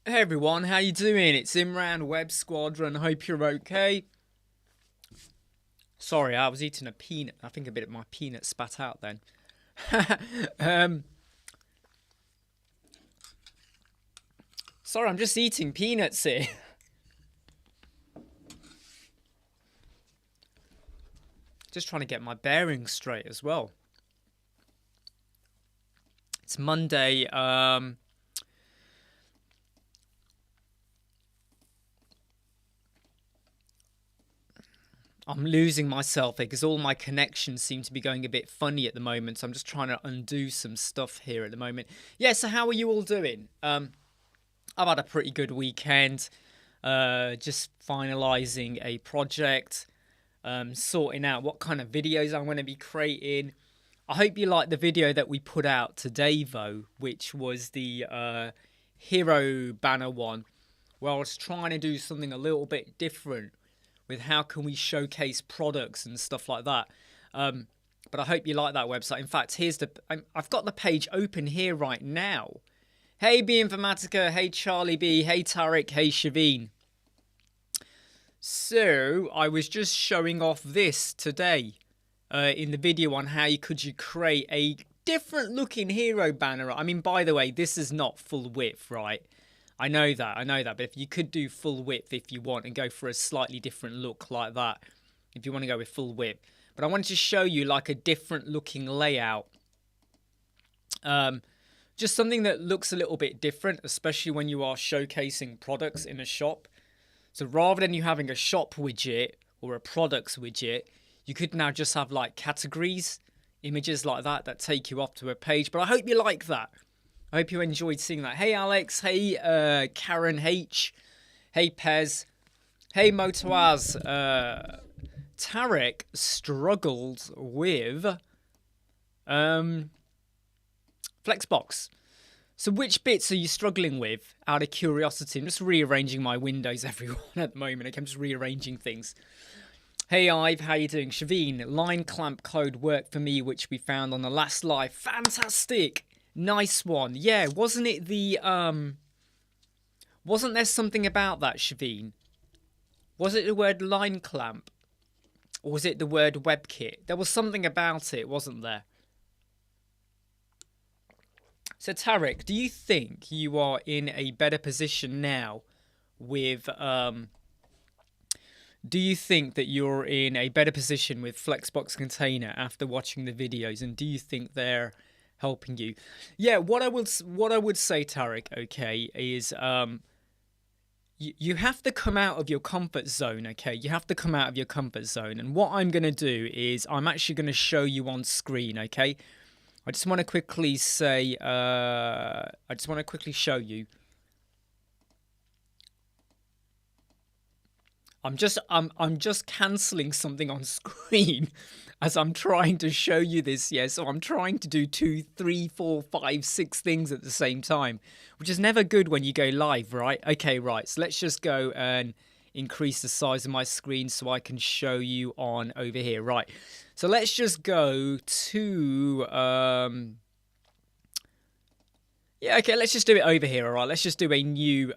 Hey everyone, how you doing? It's Imran, Web Squadron. Hope you're okay. Sorry, I was eating a peanut. I think a bit of my peanut spat out then. um, sorry, I'm just eating peanuts here. Just trying to get my bearings straight as well. It's Monday. I'm losing myself here because all my connections seem to be going a bit funny at the moment. So I'm just trying to undo some stuff here at the moment. Yeah, so how are you all doing? I've had a pretty good weekend. Just finalising a project. Sorting out what kind of videos I'm going to be creating. I hope you like the video that we put out today, though, which was the hero banner one, where I was trying to do something a little bit different with how can we showcase products and stuff like that. But I hope you like that website. In fact, I've got the page open here right now. Hey B Informatica, hey Charlie B, hey Tarek, hey Shaveen. So I was just showing off this today in the video on how you create a different looking hero banner. I mean, by the way, this is not full width, right? I know that, but if you could do full width if you want and go for a slightly different look like that, if you want to go with full width. But I wanted to show you like a different looking layout. Just something that looks a little bit different, especially when you are showcasing products in a shop. So rather than you having a shop widget or a products widget, you could now just have like categories, images like that take you off to a page. But I hope you like that. I hope you enjoyed seeing that. Hey Alex, hey Karen H, hey Pez, hey Motoaz. Tarek struggled with Flexbox. So which bits are you struggling with, out of curiosity? I'm just rearranging my windows, everyone, at the moment. Okay, I'm just rearranging things. Hey Ive, how you doing? Shaveen, line clamp code worked for me, which we found on the last live. Fantastic! Nice one. Yeah, wasn't it the, wasn't there something about that, Shaveen? Was it the word line clamp? Or was it the word WebKit? There was something about it, wasn't there? So Tarek, do you think you are in a better position now with do you think that you're in a better position with Flexbox Container after watching the videos, and do you think they're helping you? Yeah, what I would say, Tarek, okay, is you have to come out of your comfort zone, okay? You have to come out of your comfort zone. And what I'm going to do is I'm actually going to show you on screen, okay? I just want to quickly say, I just want to quickly show you. I'm just cancelling something on screen as I'm trying to show you this. Yeah, so I'm trying to do 2, 3, 4, 5, 6 things at the same time, which is never good when you go live, right? Okay, right. So let's just go and increase the size of my screen so I can show you on over here. Right. So let's just go to yeah, okay, let's just do it over here, all right? Let's just do a new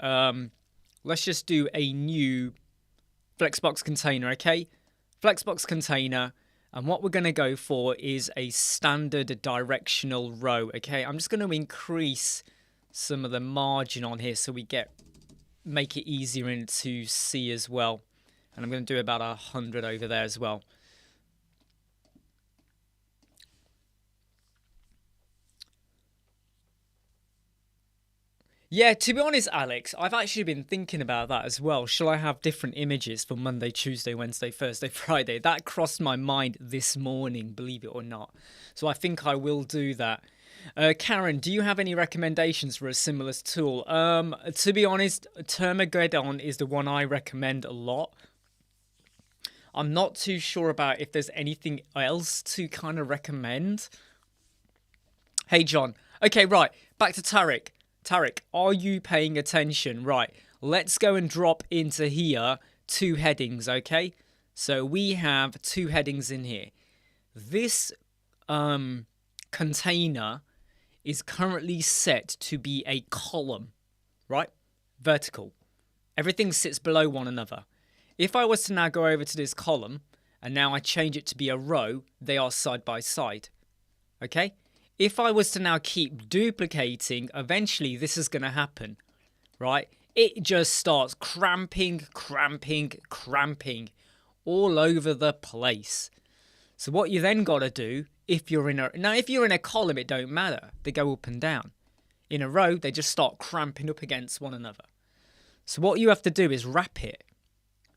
Flexbox container, okay? Flexbox container, and what we're going to go for is a standard directional row, okay? I'm just going to increase some of the margin on here so we make it easier to see as well. And I'm going to do about 100 over there as well. Yeah, to be honest, Alex, I've actually been thinking about that as well. Shall I have different images for Monday, Tuesday, Wednesday, Thursday, Friday? That crossed my mind this morning, believe it or not. So I think I will do that. Karen, do you have any recommendations for a similar tool? To be honest, Termageddon is the one I recommend a lot. I'm not too sure about if there's anything else to kind of recommend. Hey, John. Okay, right. Back to Tarek. Tarek, are you paying attention? Right, let's go and drop into here 2 headings, okay? So we have 2 headings in here. This container is currently set to be a column, right? vertical. Everything sits below one another. If I was to now go over to this column and now I change it to be a row, they are side by side. Okay? If I was to now keep duplicating, eventually this is going to happen, right? It just starts cramping all over the place. So what you then got to do, if you're in a column, it don't matter. They go up and down. In a row, they just start cramping up against one another. So what you have to do is wrap it.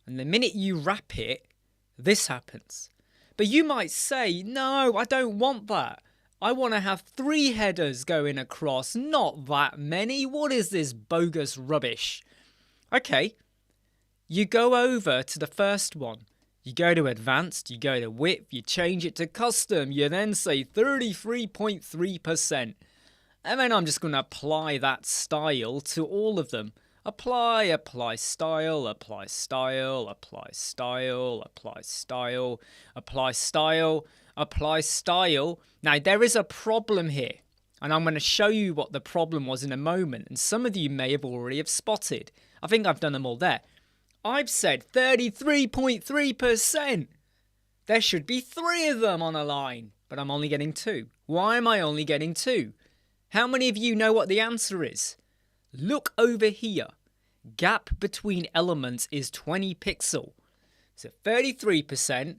And the minute you wrap it, this happens. But you might say, no, I don't want that. I want to have 3 headers going across, not that many. What is this bogus rubbish? Okay, you go over to the first one. You go to advanced, you go to width, you change it to custom. You then say 33.3%. And then I'm just going to apply that style to all of them. Apply style, apply style, apply style, apply style, apply style, apply style. Now, there is a problem here, and I'm going to show you what the problem was in a moment, and some of you may have already have spotted. I think I've done them all there. I've said 33.3%. There should be 3 of them on a line, but I'm only getting 2. Why am I only getting 2? How many of you know what the answer is? Look over here. Gap between elements is 20 pixel. So 33%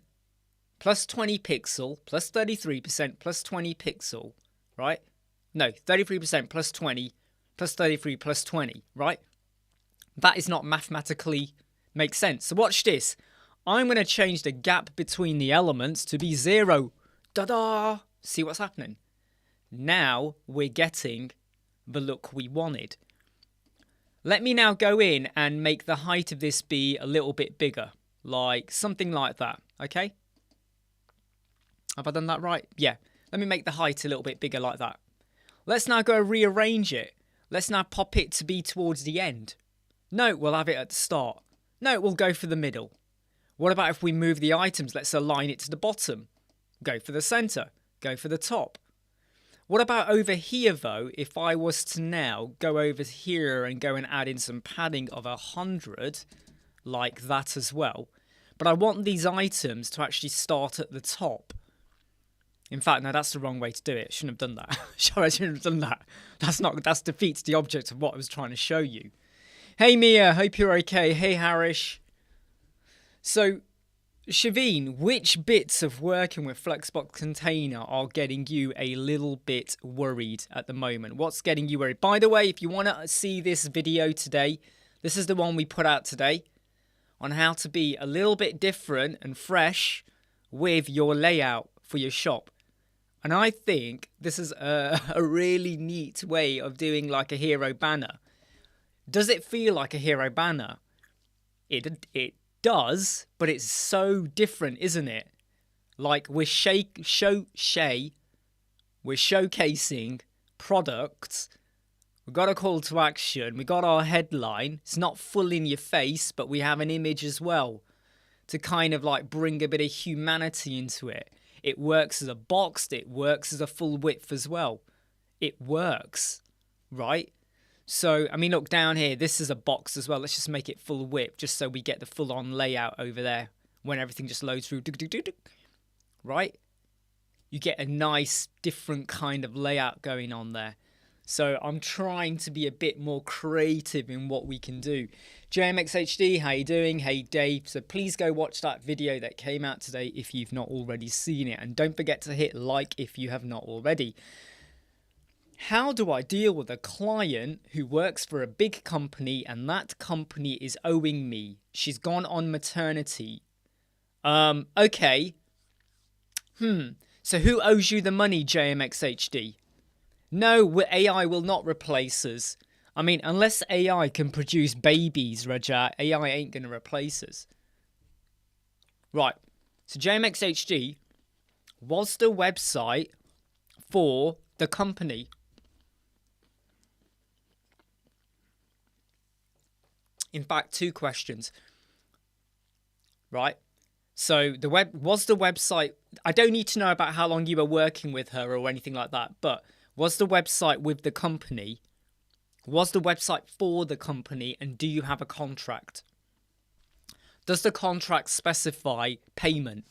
plus 20 pixel plus 33% plus 20 pixel, right? No, 33% plus 20 plus 33 plus 20, right? That is not mathematically make sense. So watch this. I'm going to change the gap between the elements to be 0. Da-da! See what's happening? Now we're getting the look we wanted. Let me now go in and make the height of this be a little bit bigger. Like something like that, okay? Have I done that right? Yeah. Let me make the height a little bit bigger like that. Let's now go rearrange it. Let's now pop it to be towards the end. No, we'll have it at the start. No, we'll go for the middle. What about if we move the items? Let's align it to the bottom. Go for the center. Go for the top. What about over here though, if I was to now go over here and go and add in some padding of 100, like that as well. But I want these items to actually start at the top. In fact, no, that's the wrong way to do it. Shouldn't have done that. I shouldn't have done that. That defeats the object of what I was trying to show you. Hey Mia, hope you're okay. Hey Harish. So, Shaveen, which bits of working with Flexbox Container are getting you a little bit worried at the moment? What's getting you worried? By the way, if you want to see this video today, this is the one we put out today on how to be a little bit different and fresh with your layout for your shop. And I think this is a really neat way of doing like a hero banner. Does it feel like a hero banner? It does, but it's so different, isn't it? Like we're showcasing products. We've got a call to action. We got our headline. It's not full in your face, but we have an image as well to kind of like bring a bit of humanity into it. It works as a box. It works as a full width as well. It works, right? So, I mean, look down here. This is a box as well. Let's just make it full width just so we get the full-on layout over there when everything just loads through. Right? You get a nice, different kind of layout going on there. So, I'm trying to be a bit more creative in what we can do. JMXHD, how you doing? Hey, Dave. So, please go watch that video that came out today if you've not already seen it. And don't forget to hit like if you have not already. How do I deal with a client who works for a big company and that company is owing me? She's gone on maternity. Okay. So who owes you the money, JMXHD? No, AI will not replace us. I mean, unless AI can produce babies, Raja, AI ain't going to replace us. Right. So JMXHD was the website for the company. In fact, 2 questions, right? So the website, I don't need to know about how long you were working with her or anything like that, but was the website with the company Was the website for the company, and do you have a contract? Does the contract specify payment?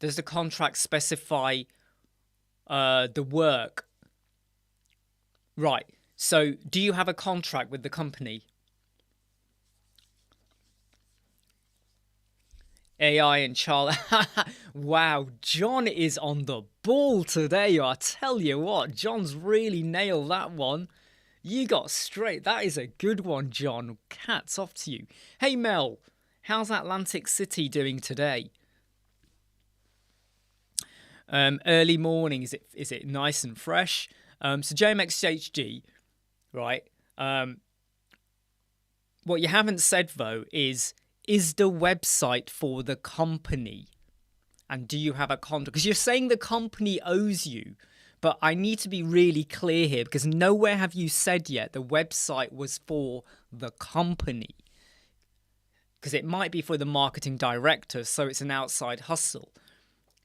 Does the contract specify the work? Right. So do you have a contract with the company? AI and Charlie. Wow, John is on the ball today. I tell you what, John's really nailed that one. You got straight. That is a good one, John. Hats off to you. Hey, Mel, how's Atlantic City doing today? Early morning, is it nice and fresh? So JMXHG, right? What you haven't said though is the website for the company, and do you have a contract? Because you're saying the company owes you, but I need to be really clear here, because nowhere have you said yet the website was for the company, because it might be for the marketing director, so it's an outside hustle.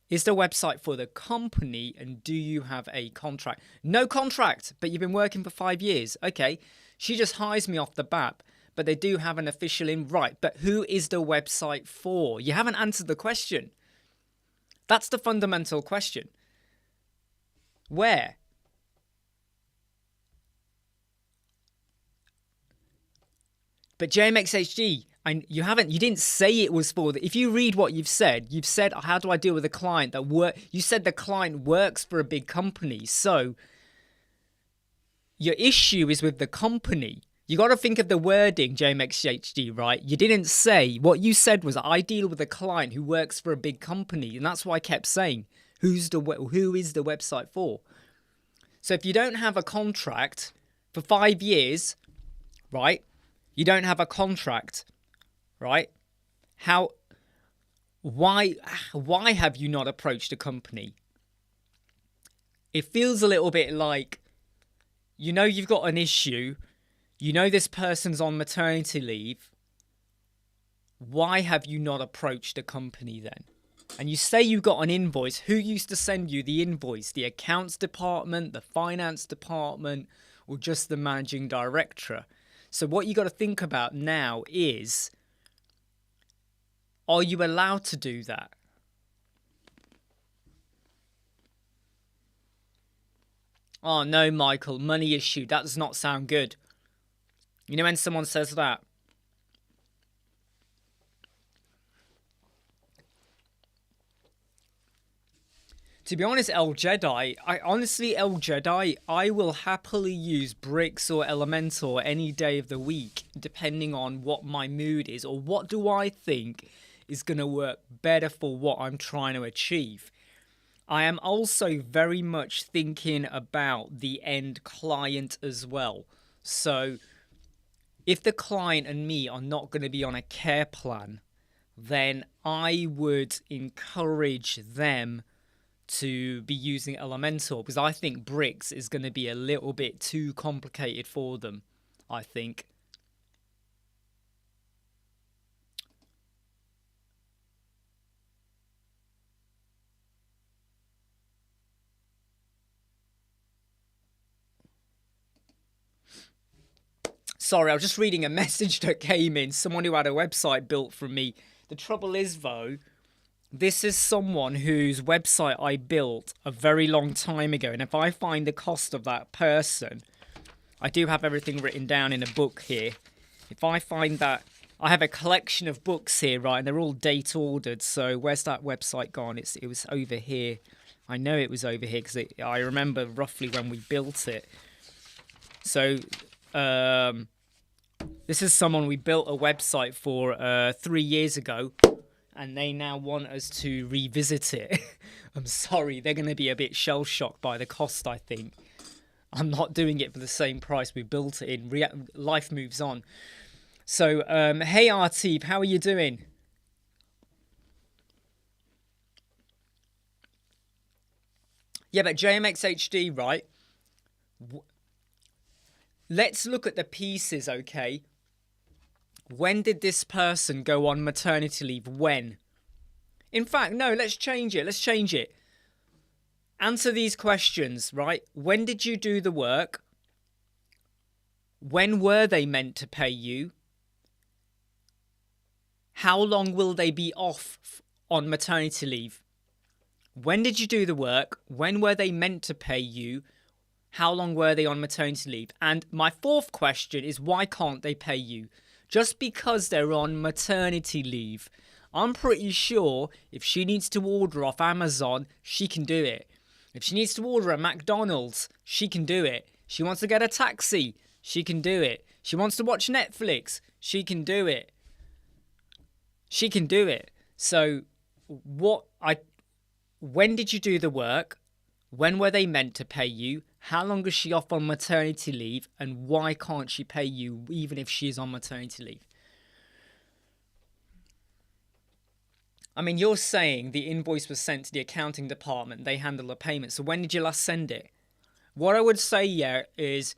Is the website for the company, and do you have a contract? No contract, but you've been working for 5 years. Okay, she just hires me off the bat, but they do have an official in. Right, but who is the website for? You haven't answered the question. That's the fundamental question. Where? But JMXHD, you didn't say it was for the, if you read what you've said, how do I deal with a client that you said the client works for a big company. So your issue is with the company. You got to think of the wording, JMXHD, right? You didn't say, what you said was, I deal with a client who works for a big company. And that's why I kept saying, who is the website for? So if you don't have a contract for 5 years, right? You don't have a contract, right? Why have you not approached a company? It feels a little bit like, you've got an issue. This person's on maternity leave. Why have you not approached a company then? And you say you got an invoice. Who used to send you the invoice? The accounts department, the finance department, or just the managing director? So what you got to think about now is, are you allowed to do that? Oh no, Michael, money issue. That does not sound good. You know when someone says that? To be honest, El Jedi, I will happily use bricks or elemental any day of the week, depending on what my mood is, or what do I think is going to work better for what I'm trying to achieve. I am also very much thinking about the end client as well. So if the client and me are not going to be on a care plan, then I would encourage them to be using elemental, because I think bricks is going to be a little bit too complicated for them, I think. Sorry, I was just reading a message that came in, someone who had a website built from me. The trouble is, though, this is someone whose website I built a very long time ago. And if I find the cost of that person, I do have everything written down in a book here. If I find that, I have a collection of books here, right? And they're all date ordered. So where's that website gone? It was over here. I know it was over here because I remember roughly when we built it. So this is someone we built a website for 3 years ago. And they now want us to revisit it. I'm sorry, they're going to be a bit shell-shocked by the cost, I think. I'm not doing it for the same price we built it in. Life moves on. So, hey, Artib, how are you doing? Yeah, but JMXHD, right? Let's look at the pieces, okay? When did this person go on maternity leave? When? In fact, no, let's change it. Answer these questions, right? When did you do the work? When were they meant to pay you? How long will they be off on maternity leave? When did you do the work? When were they meant to pay you? How long were they on maternity leave? And my fourth question is, why can't they pay you? Just because they're on maternity leave. I'm pretty sure if she needs to order off Amazon, she can do it. If she needs to order at McDonald's, she can do it. She wants to get a taxi, she can do it. She wants to watch Netflix, she can do it. She can do it. So when did you do the work? When were they meant to pay you? How long is she off on maternity leave? And why can't she pay you even if she is on maternity leave? I mean, you're saying the invoice was sent to the accounting department. They handle the payment. So when did you last send it? What I would say, yeah, is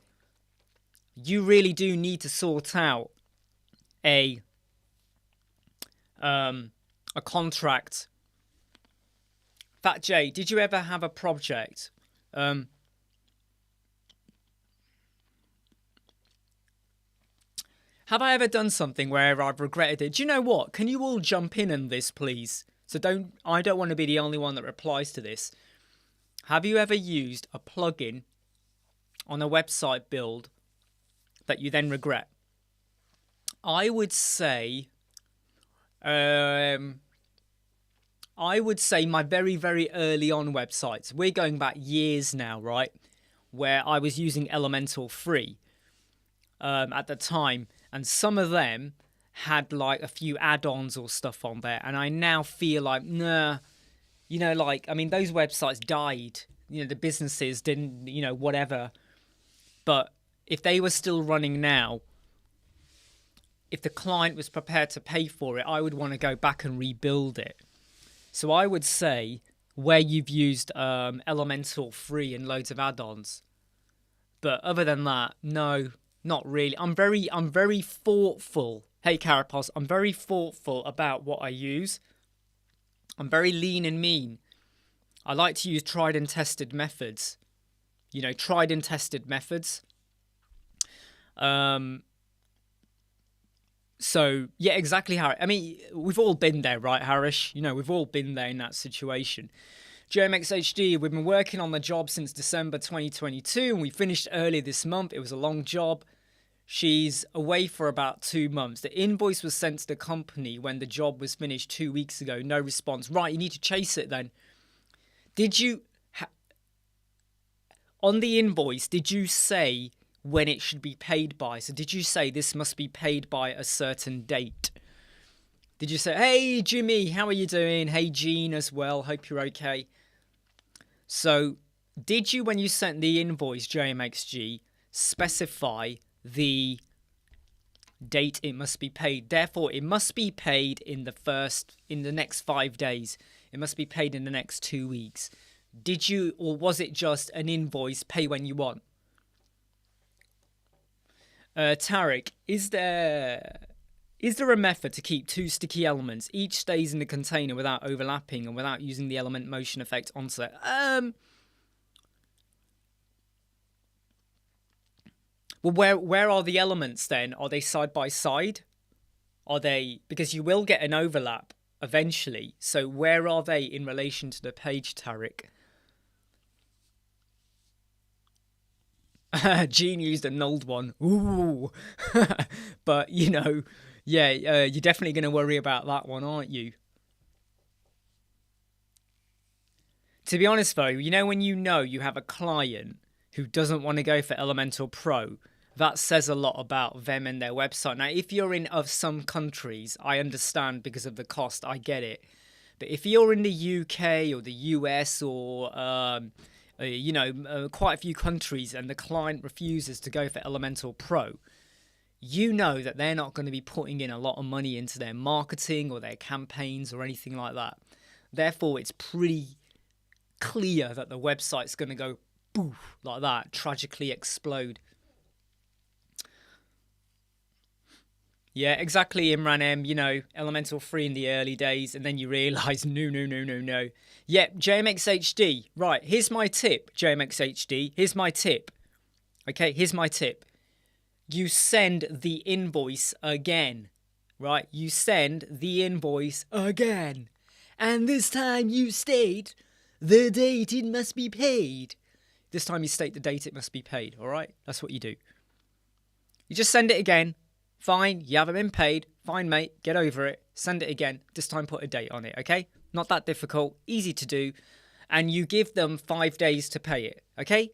you really do need to sort out a contract. Fat J, did you ever have a project? Have I ever done something where I've regretted it? Do you know what? Can you all jump in on this, please? So I don't want to be the only one that replies to this. Have you ever used a plugin on a website build that you then regret? I would say my very, very early on websites. We're going back years now, right? Where I was using Elemental free at the time. And some of them had like a few add-ons or stuff on there. And I now feel like, nah, you know, like, I mean, those websites died. You know, the businesses didn't, you know, whatever. But if they were still running now, if the client was prepared to pay for it, I would want to go back and rebuild it. So I would say where you've used Elemental free and loads of add-ons. But other than that, no. Not really. I'm very thoughtful. Hey, Carapos, I'm very thoughtful about what I use. I'm very lean and mean. I like to use tried and tested methods. You know, tried and tested methods. So, yeah, exactly, Harry. I mean, we've all been there, right, Harish? You know, we've all been there in that situation. JMXHD, we've been working on the job since December 2022, and we finished earlier this month. It was a long job. She's away for about 2 months. The invoice was sent to the company when the job was finished 2 weeks ago. No response. Right, you need to chase it then. Did you... on the invoice, did you say when it should be paid by? So did you say this must be paid by a certain date? Did you say, hey, Jimmy, how are you doing? Hey, Jean as well. Hope you're okay. So, did you, when you sent the invoice, JMXG, specify the date it must be paid? Therefore, it must be paid in the next 5 days. It must be paid in the next 2 weeks. Did you, or was it just an invoice, pay when you want? Tarek, is there a method to keep 2 sticky elements? Each stays in the container without overlapping and without using the element motion effect onto it. Well, where are the elements then? Are they side by side? Are they... because you will get an overlap eventually. So where are they in relation to the page, Tarek? Gene used an old one. Ooh. But, you know... yeah, you're definitely going to worry about that one, aren't you? To be honest, though, you know when you have a client who doesn't want to go for Elemental Pro, that says a lot about them and their website. Now, if you're in of some countries, I understand because of the cost, I get it. But if you're in the UK or the US or, quite a few countries and the client refuses to go for Elemental Pro, you know that they're not going to be putting in a lot of money into their marketing or their campaigns or anything like that. Therefore, it's pretty clear that the website's going to go poof like that, tragically explode. Yeah, exactly, Imran M. You know, Elemental free in the early days, and then you realise, no. Yep, JMXHD. Right, here's my tip, JMXHD. Here's my tip. Okay, here's my tip. you send the invoice again, right? You send the invoice again. And this time you state the date it must be paid. This time you state the date it must be paid, all right? That's what you do. You just send it again. Fine, you haven't been paid. Fine, mate, get over it. Send it again. This time put a date on it, okay? Not that difficult, easy to do. And you give them 5 days to pay it, okay?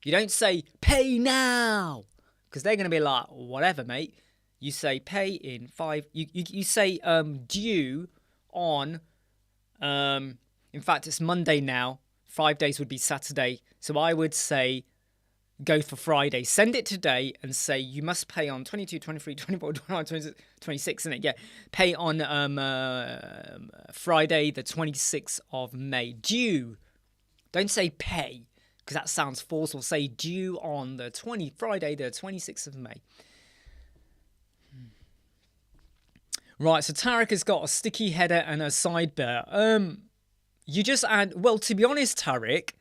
You don't say, pay now, because they're going to be like, whatever, mate. You say, pay in 5... You say, due on... in fact, it's Monday now. 5 days would be Saturday. So I would say, go for Friday. Send it today and say, you must pay on 22, 23, 24, 25, 26, 26, isn't it? Yeah. Pay on Friday, the 26th of May. Due. Don't say pay, because that sounds forceful. Say due on the Friday, the 26th of May. Right, so Tarek has got a sticky header and a sidebar. You just add, well, to be honest, Tarek,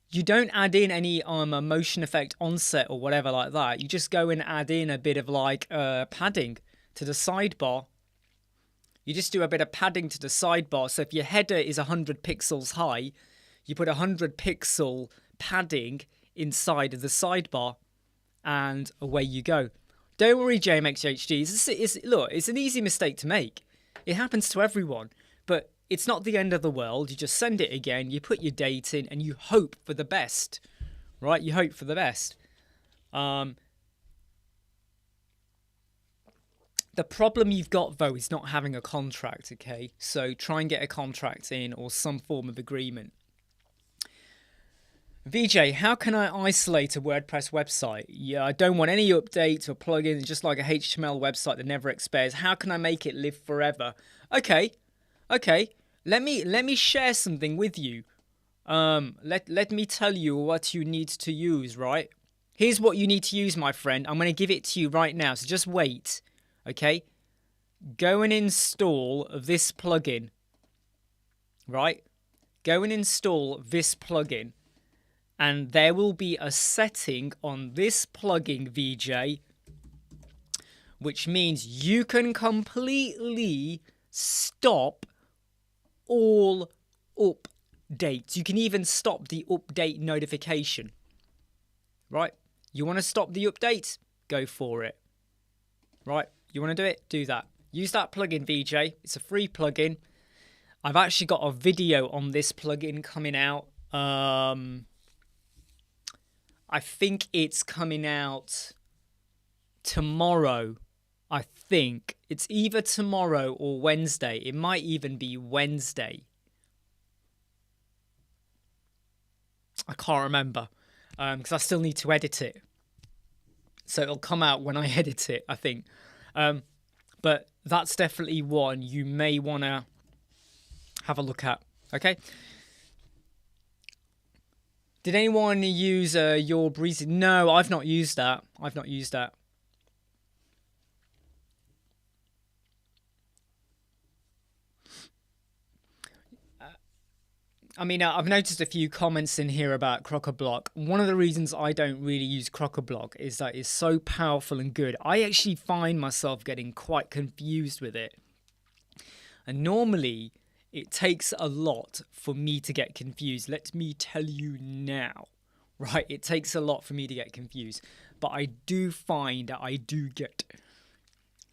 you don't add in any motion effect onset or whatever like that. You just go and add in a bit of like padding to the sidebar. You just do a bit of padding to the sidebar. So if your header is 100 pixels high, you put 100 pixel padding inside of the sidebar, and away you go. Don't worry, JMXHD. Look, it's an easy mistake to make. It happens to everyone, but it's not the end of the world. You just send it again, you put your date in, and you hope for the best, right? You hope for the best. The problem you've got, though, is not having a contract, okay? So try and get a contract in or some form of agreement. VJ, how can I isolate a WordPress website? Yeah, I don't want any updates or plugins, just like a HTML website that never expires. How can I make it live forever? Okay. Let me share something with you. Let me tell you what you need to use, right? Here's what you need to use, my friend. I'm going to give it to you right now, so just wait. Okay? Go and install this plugin. Right? Go and install this plugin. And there will be a setting on this plugin, VJ, which means you can completely stop all updates. You can even stop the update notification. Right? You want to stop the updates? Go for it. Right? You want to do it? Do that. Use that plugin, VJ. It's a free plugin. I've actually got a video on this plugin coming out. I think it's coming out tomorrow. I think it's either tomorrow or Wednesday. It might even be Wednesday. I can't remember because I still need to edit it. So it'll come out when I edit it, I think. But that's definitely one you may want to have a look at. Okay. Did anyone use your Breezy? No, I've not used that. I've not used that. I mean, I've noticed a few comments in here about Crockablock. One of the reasons I don't really use Crockablock is that it's so powerful and good. I actually find myself getting quite confused with it. And normally, it takes a lot for me to get confused. Let me tell you now, right? It takes a lot for me to get confused. But I do find that I do get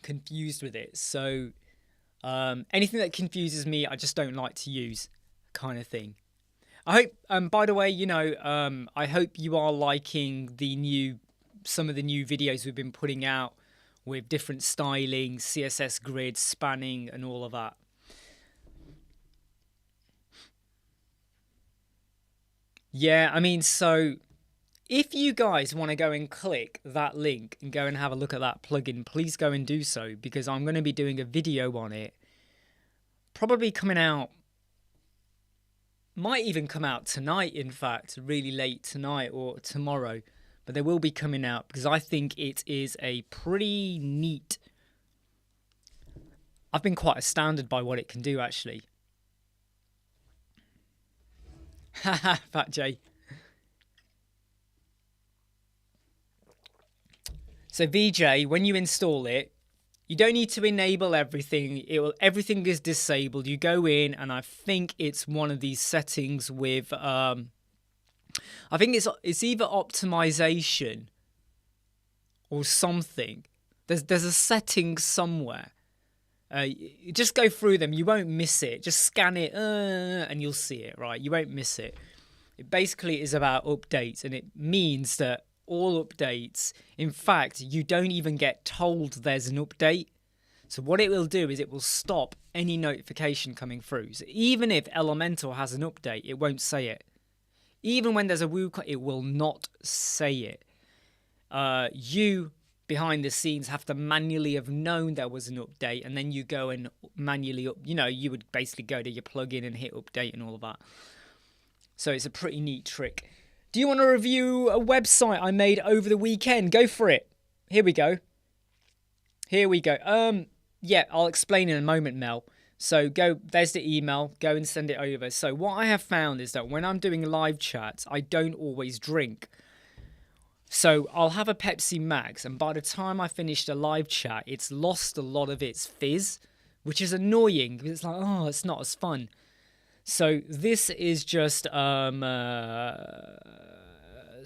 confused with it. So anything that confuses me, I just don't like to use, kind of thing. I hope, by the way, you know, I hope you are liking some of the new videos we've been putting out with different styling, CSS grids, spanning, and all of that. Yeah, I mean, so if you guys want to go and click that link and go and have a look at that plugin, please go and do so, because I'm going to be doing a video on it. Probably coming out, might even come out tonight, in fact, really late tonight or tomorrow. But they will be coming out because I think it is a pretty neat... I've been quite astounded by what it can do, actually. Haha, Fat J. So VJ, when you install it, you don't need to enable everything. Everything is disabled. You go in, and I think it's one of these settings with I think it's either optimization or something. There's a setting somewhere. You just go through them. You won't miss it. Just scan it, and you'll see it. Right? You won't miss it. It basically is about updates, and it means that all updates, in fact, you don't even get told there's an update. So what it will do is it will stop any notification coming through. So even if Elemental has an update, it won't say it. Even when there's a WooCommerce, it will not say it. You, behind the scenes, have to manually have known there was an update, and then you go and manually you would basically go to your plugin and hit update and all of that. So it's a pretty neat trick. Do you want to review a website I made over the weekend? Go for it. Here we go. Yeah, I'll explain in a moment, Mel. So there's the email. Go and send it over. So what I have found is that when I'm doing live chats, I don't always drink. So I'll have a Pepsi Max, and by the time I finish the live chat, it's lost a lot of its fizz, which is annoying. It's like, oh, it's not as fun. So this is just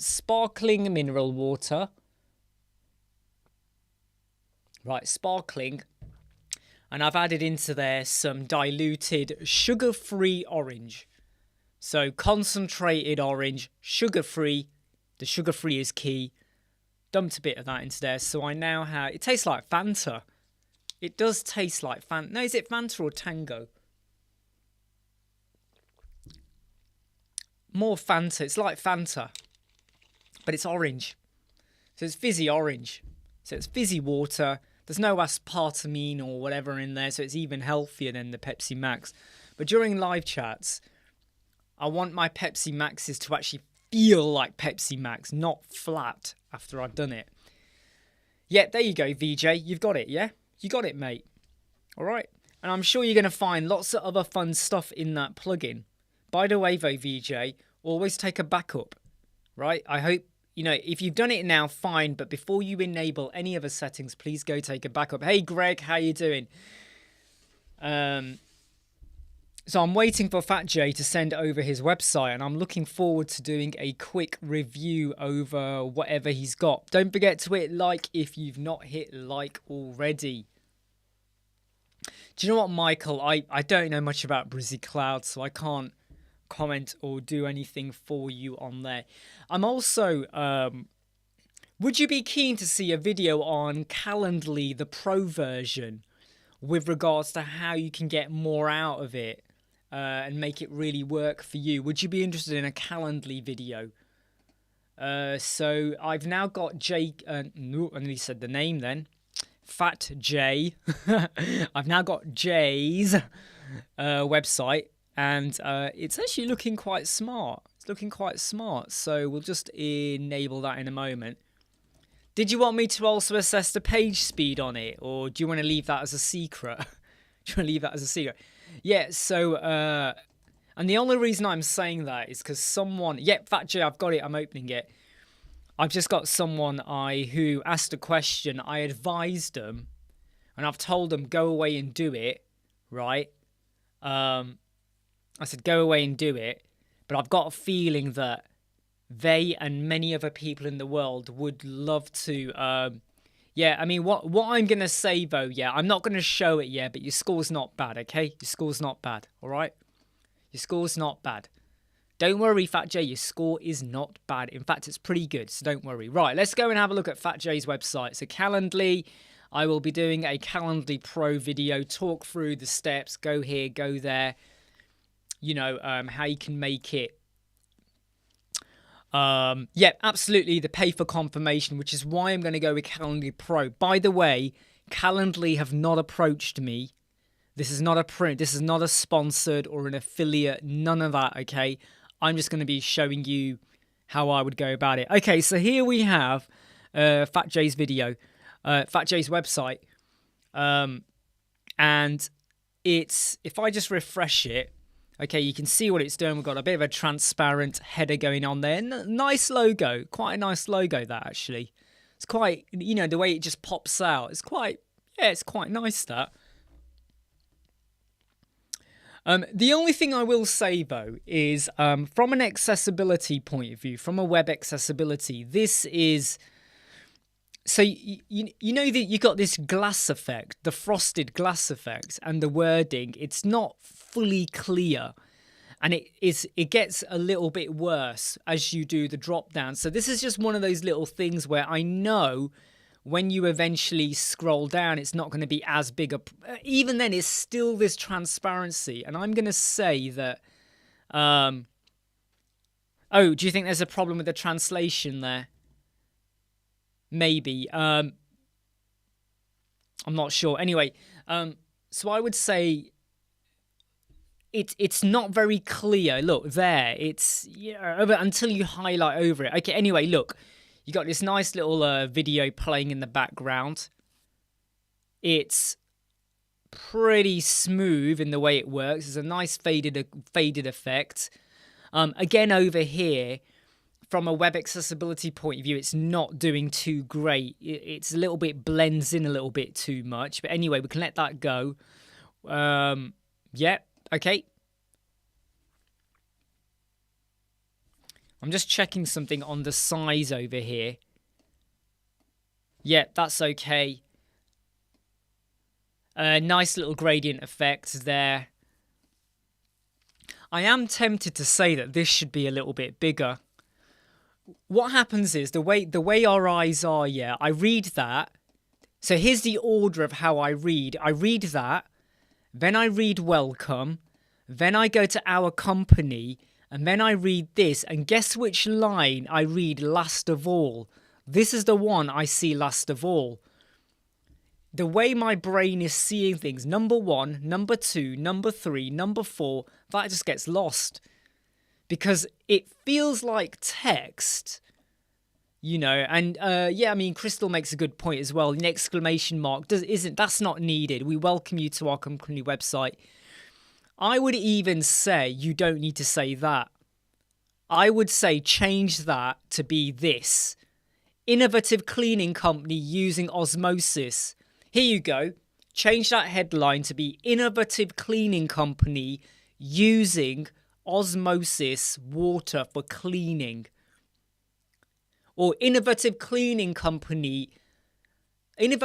sparkling mineral water. Right, sparkling. And I've added into there some diluted sugar-free orange. So concentrated orange, sugar-free. The sugar-free is key. Dumped a bit of that into there. So I now have... It tastes like Fanta. It does taste like Fanta. No, is it Fanta or Tango? More Fanta. It's like Fanta, but it's orange. So it's fizzy orange. So it's fizzy water. There's no aspartame or whatever in there, so it's even healthier than the Pepsi Max. But during live chats, I want my Pepsi Maxes to actually feel like Pepsi Max, not flat after I've done it. Yeah, there you go, VJ. You've got it, yeah? You got it, mate. All right. And I'm sure you're going to find lots of other fun stuff in that plugin. By the way, though, VJ, always take a backup, right? I hope, if you've done it now, fine. But before you enable any other settings, please go take a backup. Hey, Greg, how you doing? So I'm waiting for Fat J to send over his website, and I'm looking forward to doing a quick review over whatever he's got. Don't forget to hit like if you've not hit like already. Do you know what, Michael? I don't know much about Brizzy Cloud, so I can't comment or do anything for you on there. I'm also... would you be keen to see a video on Calendly, the Pro version, with regards to how you can get more out of it and make it really work for you? Would you be interested in a Calendly video? So I've now got Jake... no, I nearly said the name then. Fat J. I've now got Jay's website, and it's actually looking quite smart. It's looking quite smart, so we'll just enable that in a moment. Did you want me to also assess the page speed on it, or do you want to leave that as a secret? Do you want to leave that as a secret? Yeah, so, and the only reason I'm saying that is because someone... Yep, Fat J, I've got it, I'm opening it. I've just got someone who asked a question. I advised them, and I've told them, go away and do it, right? I said, go away and do it, but I've got a feeling that they and many other people in the world would love to... yeah, I mean, what I'm going to say, though, yeah, I'm not going to show it yet, but your score's not bad, okay? Your score's not bad, all right? Your score's not bad. Don't worry, Fat J, your score is not bad. In fact, it's pretty good, so don't worry. Right, let's go and have a look at Fat J's website. So Calendly, I will be doing a Calendly Pro video, talk through the steps, go here, go there, how you can make it. Yeah, absolutely, the pay for confirmation, which is why I'm going to go with Calendly Pro. By the way, Calendly have not approached me. This is not a print. This is not a sponsored or an affiliate. None of that, okay? I'm just going to be showing you how I would go about it. Okay, so here we have Fat J's video, Fat J's website. And it's, if I just refresh it, okay, you can see what it's doing. We've got a bit of a transparent header going on there. Nice logo. Quite a nice logo, that, actually. It's quite, you know, the way it just pops out. It's quite, yeah, it's quite nice, that. The only thing I will say, though, is from an accessibility point of view, from a web accessibility, this is... So you know that you got this glass effect, the frosted glass effect, and the wording, it's not fully clear. And it gets a little bit worse as you do the drop down. So this is just one of those little things where I know when you eventually scroll down, it's not going to be as big a... Even then, it's still this transparency. And I'm going to say that... Oh, do you think there's a problem with the translation there? Maybe. I'm not sure. Anyway, so I would say... It's not very clear. Look, there. It's... until you highlight over it. Okay, anyway, look. You got this nice little video playing in the background. It's pretty smooth in the way it works. There's a nice faded effect. Again, over here, from a web accessibility point of view, it's not doing too great. It's a little bit blends in a little bit too much. But anyway, we can let that go. Yeah, okay. I'm just checking something on the size over here. Yeah, that's okay. Nice little gradient effects there. I am tempted to say that this should be a little bit bigger. What happens is the way our eyes are, yeah, I read that. So here's the order of how I read. I read that, then I read welcome, then I go to our company, and then I read this, and guess which line I read last of all? This is the one I see last of all. The way my brain is seeing things, number 1, number 2, number 3, number 4, that just gets lost. Because it feels like text, you know, and yeah, I mean, Crystal makes a good point as well. An exclamation mark that's not needed. We welcome you to our company website. I would even say you don't need to say that. I would say change that to be this. Innovative cleaning company using osmosis. Here you go. Change that headline to be innovative cleaning company using osmosis water for cleaning. Or innovative cleaning company using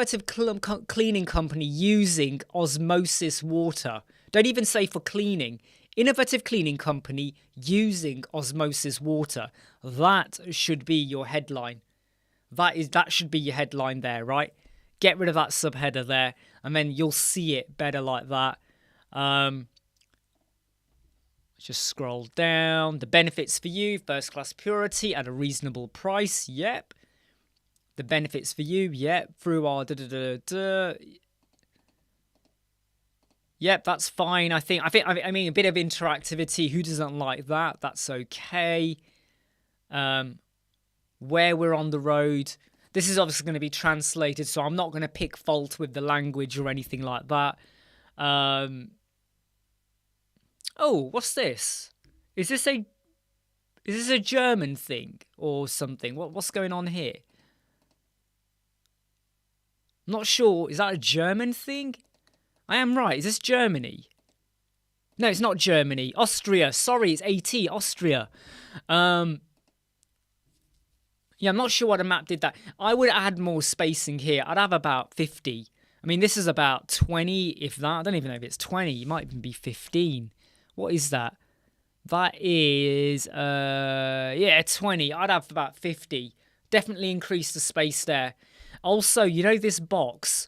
osmosis water. Don't even say for cleaning. Innovative cleaning company using osmosis water. That should be your headline. That should be your headline there, right? Get rid of that subheader there, and then you'll see it better like that. Just scroll down. The benefits for you: first class purity at a reasonable price. Yep. The benefits for you. Yep. Through our Yep, that's fine. I mean, a bit of interactivity. Who doesn't like that? That's okay. Where we're on the road. This is obviously going to be translated, so I'm not going to pick fault with the language or anything like that. Oh, what's this? Is this a German thing or something? What's going on here? I'm not sure. Is that a German thing? I am right. Is this Germany? No, it's not Germany. Austria. Sorry, it's AT. Austria. Yeah, I'm not sure why the map did that. I would add more spacing here. I'd have about 50. I mean, this is about 20, if that. I don't even know if it's 20. It might even be 15. What is that? That is, yeah, 20. I'd have about 50. Definitely increase the space there. Also, you know this box?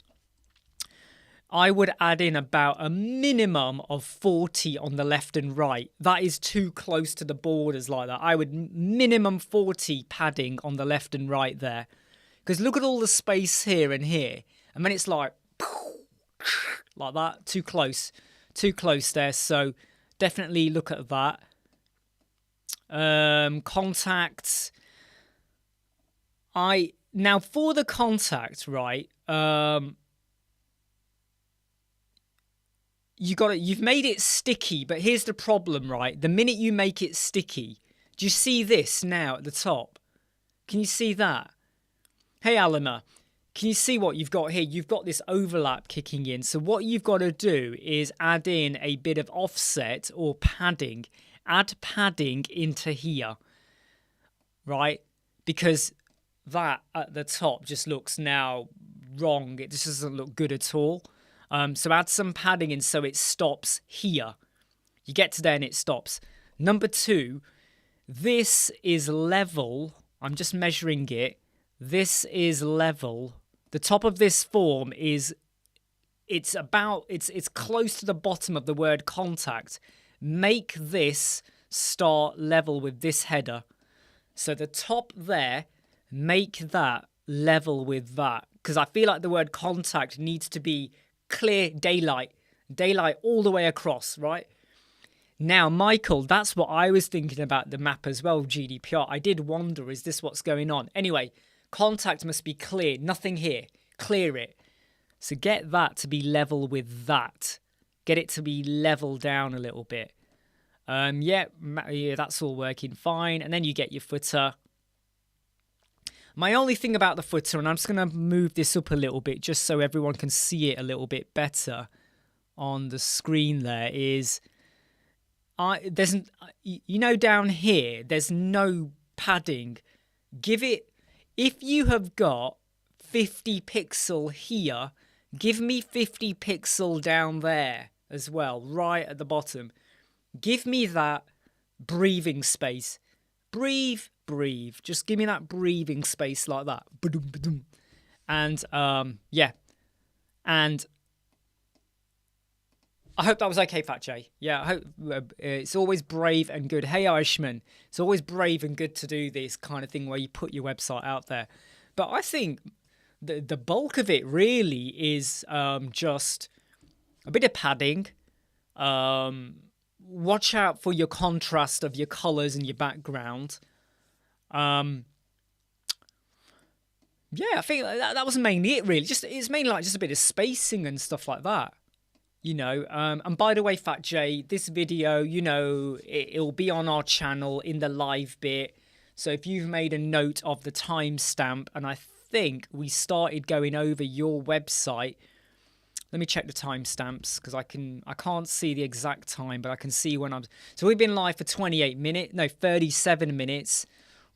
I would add in about a minimum of 40 on the left and right. That is too close to the borders like that. I would minimum 40 padding on the left and right there. Because look at all the space here and here. And then it's like that. Too close. Too close there. So definitely look at that. Contacts. Now for the contact, right? You've made it sticky, but here's the problem, right? The minute you make it sticky, do you see this now at the top? Can you see that? Hey Alima, can you see what you've got here? You've got this overlap kicking in. So what you've got to do is add in a bit of offset or padding. Add padding into here, right? Because that at the top just looks now wrong. It just doesn't look good at all. So add some padding in so it stops here. You get to there and it stops. Number 2, this is level. I'm just measuring it. This is level. The top of this form is, it's close to the bottom of the word contact. Make this start level with this header. So the top there, make that level with that. Because I feel like the word contact needs to be clear daylight all the way across, right? Now, Michael, that's what I was thinking about the map as well, GDPR. I did wonder, is this what's going on? Anyway, contact must be clear, nothing here. Clear it. So get that to be level with that. Get it to be level down a little bit. Yeah, that's all working fine. And then you get your footer. My only thing about the footer, and I'm just going to move this up a little bit just so everyone can see it a little bit better on the screen there, is down here, there's no padding. Give it, if you have got 50 pixel here, give me 50 pixel down there as well, right at the bottom. Give me that breathing space. Breathe. Just give me that breathing space like that. And yeah. And I hope that was okay, Fat Jay. Yeah, I hope it's always brave and good. Hey, Irishman, it's always brave and good to do this kind of thing where you put your website out there. But I think the bulk of it really is just a bit of padding. Watch out for your contrast of your colors and your background. Yeah, I think that was mainly it, really. It's mainly like just a bit of spacing and stuff like that. And by the way, Fat Jay, this video, it'll be on our channel in the live bit. So if you've made a note of the timestamp, and I think we started going over your website. Let me check the timestamps because I can't see the exact time, but I can see when so we've been live for 37 minutes,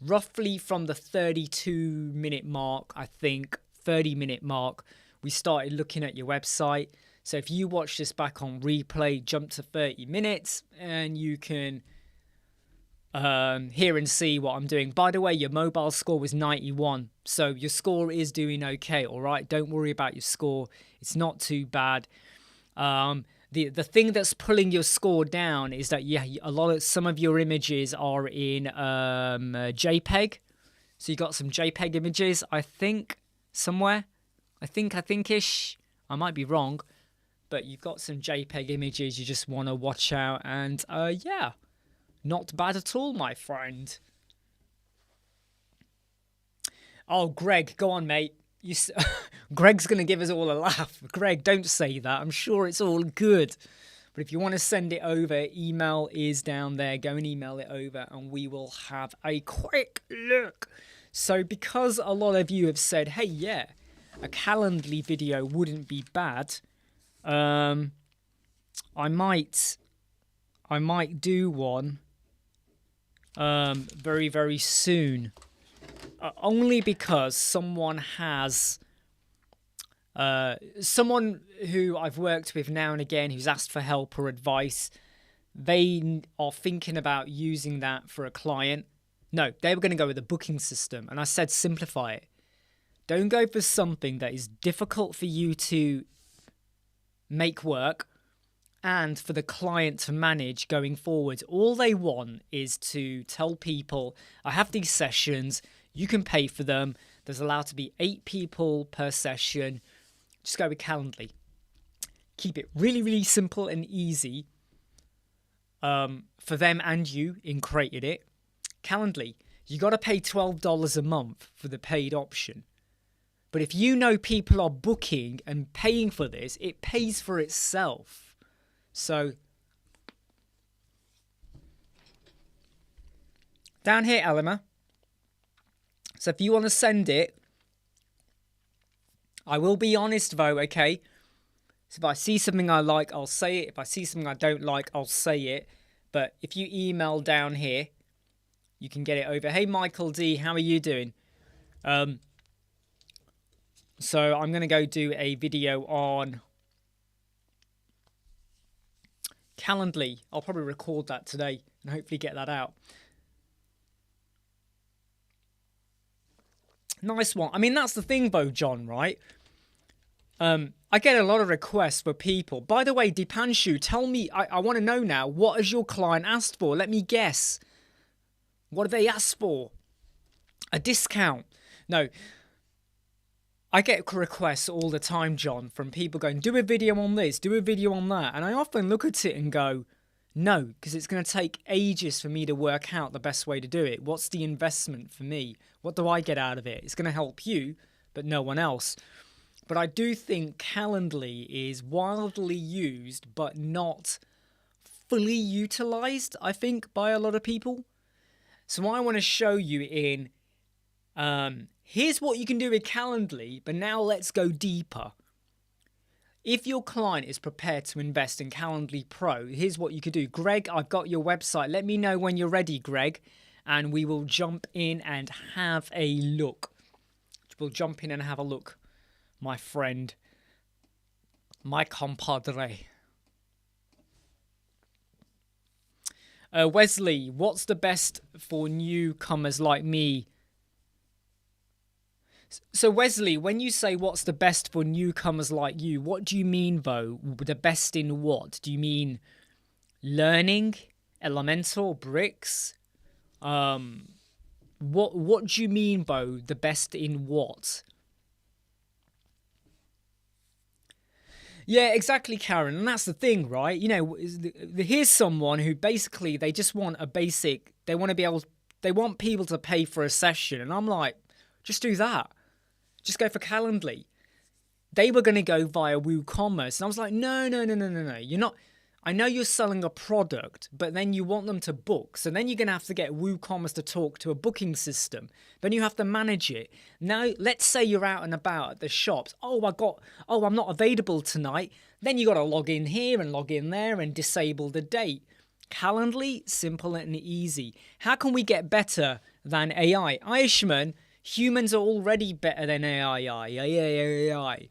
roughly from the 32-minute mark, I think, 30-minute mark, we started looking at your website. So if you watch this back on replay, jump to 30 minutes and you can hear and see what I'm doing. By the way, your mobile score was 91. So your score is doing okay, all right? Don't worry about your score. It's not too bad. The thing that's pulling your score down is that some of your images are in JPEG. So you got some JPEG images, I think, somewhere. I think-ish. I might be wrong. But you've got some JPEG images you just want to watch out. And yeah, not bad at all, my friend. Oh, Greg, go on, mate. Greg's going to give us all a laugh. Greg, don't say that. I'm sure it's all good. But if you want to send it over, email is down there. Go and email it over and we will have a quick look. So because a lot of you have said, hey, yeah, a Calendly video wouldn't be bad, I might do one very, very soon. Only because someone who I've worked with now and again who's asked for help or advice, they are thinking about using that for a client. No, they were going to go with a booking system. And I said, simplify it. Don't go for something that is difficult for you to make work and for the client to manage going forward. All they want is to tell people, I have these sessions, you can pay for them. There's allowed to be 8 people per session. Just go with Calendly. Keep it really, really simple and easy for them and you in creating it. Calendly, you got to pay $12 a month for the paid option. But if you know people are booking and paying for this, it pays for itself. So down here, Elima. So if you want to send it, I will be honest though, okay? So if I see something I like, I'll say it. If I see something I don't like, I'll say it. But if you email down here, you can get it over. Hey, Michael D, how are you doing? So I'm going to go do a video on Calendly. I'll probably record that today and hopefully get that out. Nice one. I mean, that's the thing though, John, right? I get a lot of requests for people. By the way, Dipanshu, tell me, I want to know now, what has your client asked for? Let me guess. What have they asked for? A discount? No. I get requests all the time, John, from people going, do a video on this, do a video on that. And I often look at it and go, no, because it's going to take ages for me to work out the best way to do it. What's the investment for me? What do I get out of it? It's going to help you, but no one else. But I do think Calendly is wildly used, but not fully utilized, I think, by a lot of people. So I want to show you in... here's what you can do with Calendly, but now let's go deeper. If your client is prepared to invest in Calendly Pro, here's what you could do. Greg, I've got your website. Let me know when you're ready, Greg, and we will jump in and have a look. We'll jump in and have a look, my friend, my compadre. Wesley, what's the best for newcomers like me? So Wesley, when you say what's the best for newcomers like you, what do you mean though? The best in what? Do you mean learning, elemental, bricks? What do you mean though? The best in what? Yeah, exactly, Karen. And that's the thing, right? You know, here's someone who basically they just want a basic. They want to be able. They want people to pay for a session, and I'm like, just do that. Just go for Calendly. They were going to go via WooCommerce. And I was like, no. You're not. I know you're selling a product, but then you want them to book. So then you're going to have to get WooCommerce to talk to a booking system. Then you have to manage it. Now, let's say you're out and about at the shops. I'm not available tonight. Then you got to log in here and log in there and disable the date. Calendly, simple and easy. How can we get better than AI? Aishman, humans are already better than AI.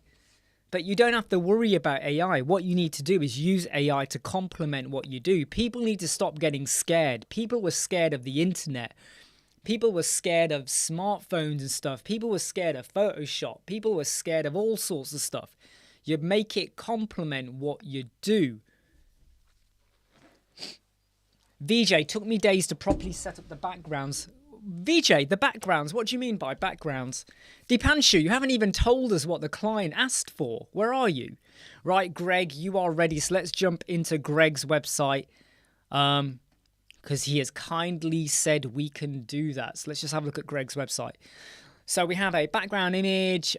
But you don't have to worry about AI. What you need to do is use AI to complement what you do. People need to stop getting scared. People were scared of the internet. People were scared of smartphones and stuff. People were scared of Photoshop. People were scared of all sorts of stuff. You make it complement what you do. VJ, took me days to properly set up the backgrounds. VJ, the backgrounds, what do you mean by backgrounds? Dipanshu, you haven't even told us what the client asked for. Where are you? Right, Greg, you are ready. So let's jump into Greg's website. Because he has kindly said we can do that. So let's just have a look at Greg's website. So we have a background image.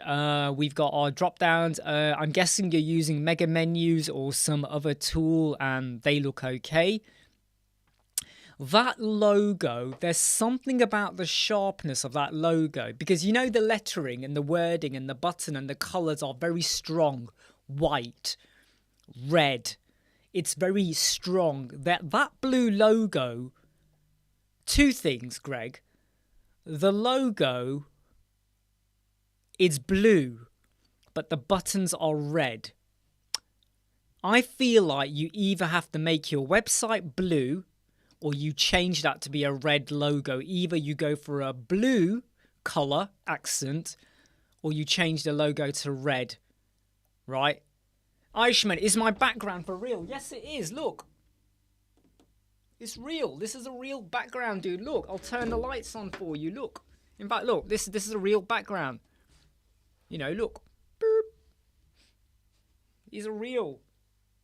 We've got our drop downs. I'm guessing you're using mega menus or some other tool and they look okay. That logo, there's something about the sharpness of that logo because you know the lettering and the wording and the button and the colors are very strong. White, red. It's very strong. That blue logo, two things, Greg. The logo is blue, but the buttons are red. I feel like you either have to make your website blue or you change that to be a red logo. Either you go for a blue color accent or you change the logo to red, right? Aishman, is my background for real? Yes, it is. Look. It's real. This is a real background, dude. Look, I'll turn the lights on for you. Look. In fact, look, this is a real background. You know, look. Boop. These are real,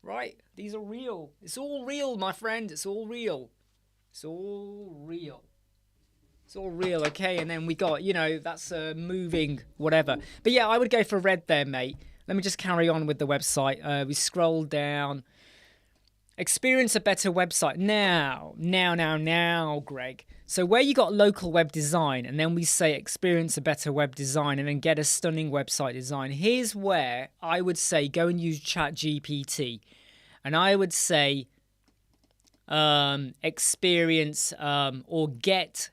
right? These are real. It's all real, my friend. It's all real. It's all real. It's all real, okay? And then we got, you know, that's moving, whatever. But yeah, I would go for red there, mate. Let me just carry on with the website. We scroll down. Experience a better website. Now, Greg. So where you got local web design, and then we say experience a better web design, and then get a stunning website design. Here's where I would say go and use ChatGPT, and I would say experience or get.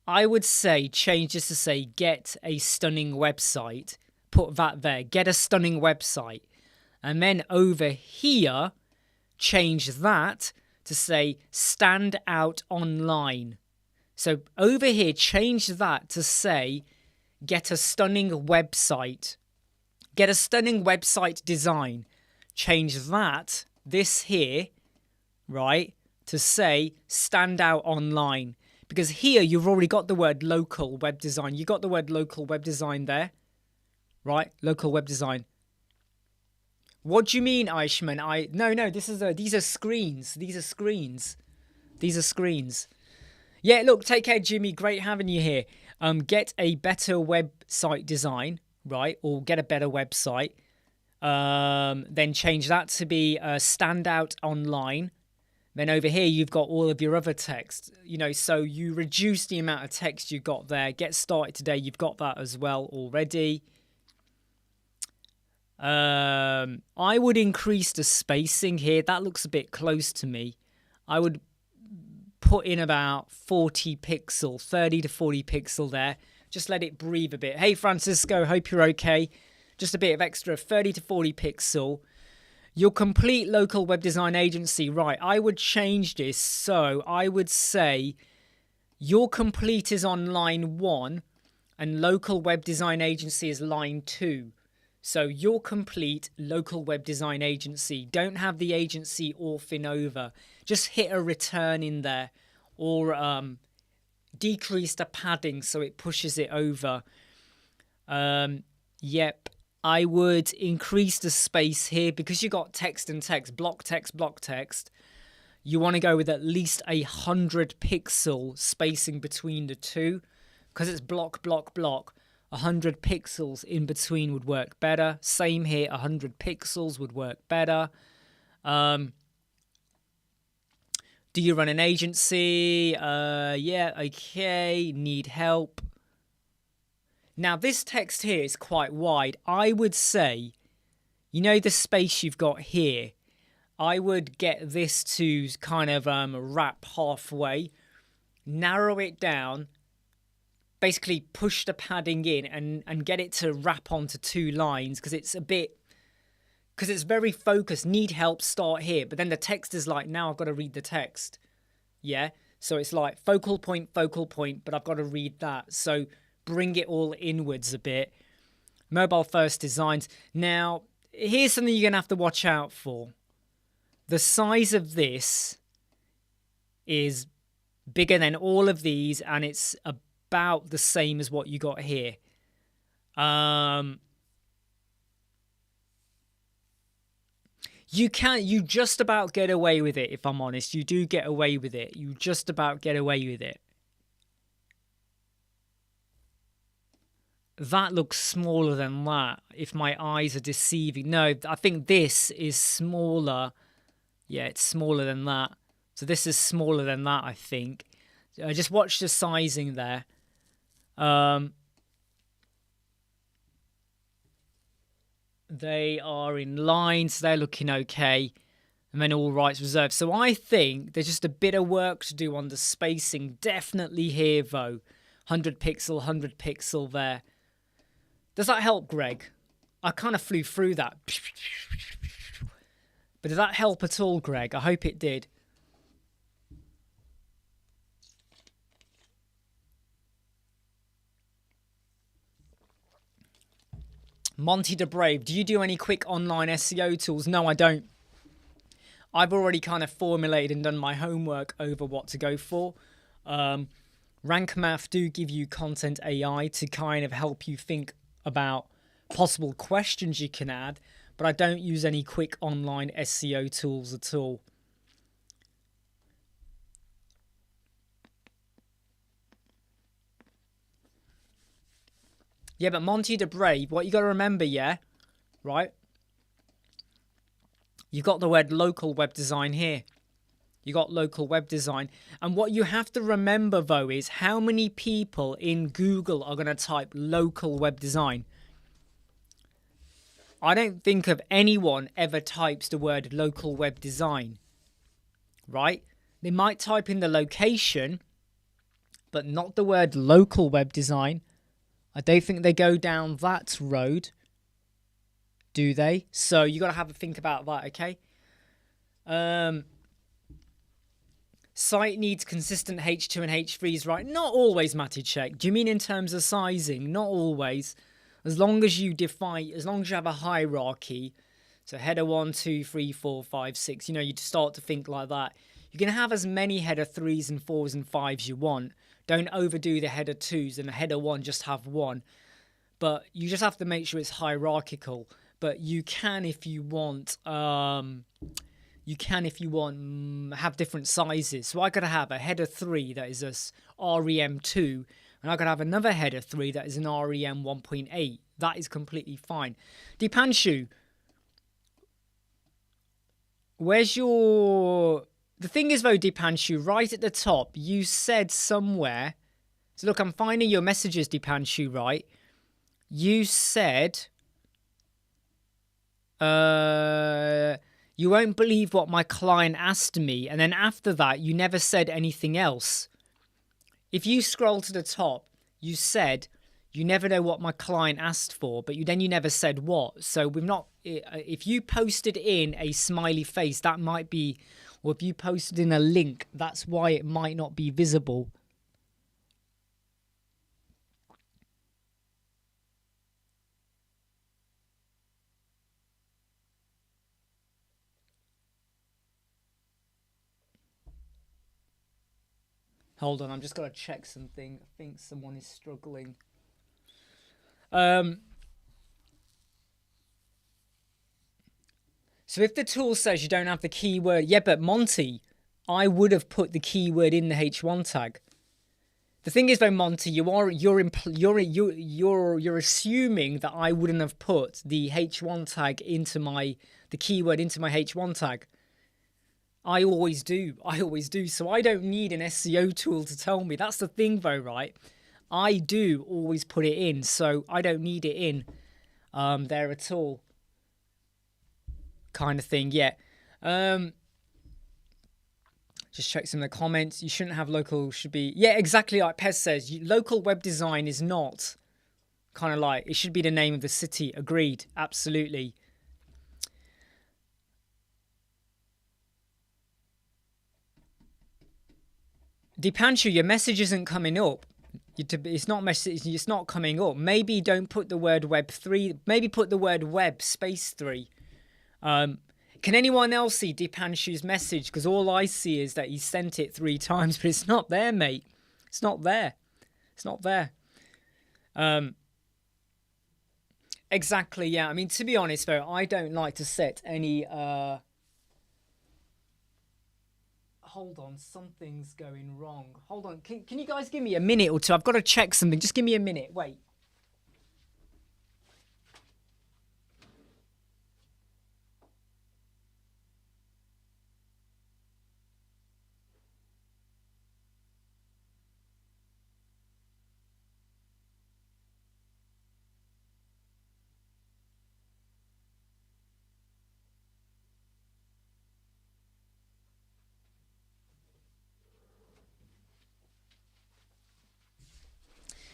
I would say change just to say get a stunning website. Put that there. Get a stunning website, and then over here, change that to say stand out online. So over here, change that to say get a stunning website. Get a stunning website design. Change that, this here, right, to say stand out online. Because here you've already got the word local web design. You got the word local web design there, right? Local web design. What do you mean, Aishman? No. These are screens. These are screens. These are screens. Yeah, look, take care, Jimmy. Great having you here. Get a better website design, right? Or get a better website. Then change that to be stand out online. Then over here, you've got all of your other text. You know, so you reduce the amount of text you got there. Get started today. You've got that as well already. I would increase the spacing here. That looks a bit close to me. I would put in about 40 pixel, 30 to 40 pixel there. Just let it breathe a bit. Hey, Francisco, hope you're okay. Just a bit of extra 30 to 40 pixel. Your complete local web design agency, right, I would change this. So I would say your complete is on line 1 and local web design agency is line 2. So your complete local web design agency. Don't have the agency orphan over. Just hit a return in there or decrease the padding so it pushes it over. Yep. I would increase the space here because you got text and text, block text. You want to go with at least 100 pixel spacing between the two because it's block. 100 pixels in between would work better. Same here, 100 pixels would work better. Do you run an agency? Yeah, okay. Need help. Now, this text here is quite wide. I would say, you know the space you've got here? I would get this to kind of wrap halfway, narrow it down, basically push the padding in and get it to wrap onto 2 lines because it's very focused. Need help, start here. But then the text is like, now I've got to read the text. Yeah? So it's like focal point, but I've got to read that. So bring it all inwards a bit. Mobile first designs. Now, here's something you're going to have to watch out for. The size of this is bigger than all of these, and it's about the same as what you got here. You just about get away with it, if I'm honest. You do get away with it. You just about get away with it. That looks smaller than that, if my eyes are deceiving. No, I think this is smaller. Yeah, it's smaller than that. So this is smaller than that, I think. Just watch the sizing there. They are in line, so they're looking okay. And then all rights reserved. So I think there's just a bit of work to do on the spacing. Definitely here, though. 100 pixel there. Does that help, Greg? I kind of flew through that. But did that help at all, Greg? I hope it did. Monty the Brave, do you do any quick online SEO tools? No, I don't. I've already kind of formulated and done my homework over what to go for. Rank Math do give you content AI to kind of help you think about possible questions you can add, but I don't use any quick online SEO tools at all. Yeah, but Monty the Brave, what you got to remember, yeah, right? You've got the word local web design here. You got local web design. And what you have to remember, though, is how many people in Google are going to type local web design. I don't think of anyone ever types the word local web design, right? They might type in the location, but not the word local web design. I don't think they go down that road, do they? So you got to have a think about that, okay? Site needs consistent H2 and H3s, right? Not always, Maticek. Do you mean in terms of sizing? Not always. As long as you define, as long as you have a hierarchy, so header 1, 2, 3, 4, 5, 6, you know, you start to think like that. You can have as many header 3s and 4s and 5s you want. Don't overdo the header 2s and the header 1, just have one. But you just have to make sure it's hierarchical. But you can, if you want, have different sizes. So I could have a header 3 that is a REM2, and I could have another header 3 that is an REM 1.8. That is completely fine. Dipanshu, where's your... The thing is, though, Dipanshu, right at the top, you said somewhere... So look, I'm finding your messages, Dipanshu, right? You said... You won't believe what my client asked me. And then after that, you never said anything else. If you scroll to the top, you said, you never know what my client asked for, but you never said what. So we've not, if you posted in a smiley face, that might be, or if you posted in a link, that's why it might not be visible. Hold on, I'm just going to check something. I think someone is struggling. So if the tool says you don't have the keyword, yeah, but Monty, I would have put the keyword in the H1 tag. The thing is, though, Monty, you're assuming that I wouldn't have put the H1 tag into the keyword into my H1 tag. I always do. So I don't need an SEO tool to tell me. That's the thing, though, right? I do always put it in, so I don't need it in there at all. Kind of thing, yeah. Just check some of the comments. You shouldn't have local, should be... Yeah, exactly like Pez says. Local web design is not kind of like... It should be the name of the city. Agreed. Absolutely. Dipanshu, your message isn't coming up. It's not coming up. Maybe don't put the word web 3. Maybe put the word web space 3. Can anyone else see Dipanshu's message? Because all I see is that he sent it 3 times, but it's not there, mate. It's not there. It's not there. Exactly, yeah. I mean, to be honest, though, I don't like to set any... Hold on, something's going wrong. Hold on, can you guys give me a minute or two? I've got to check something. Just give me a minute. Wait.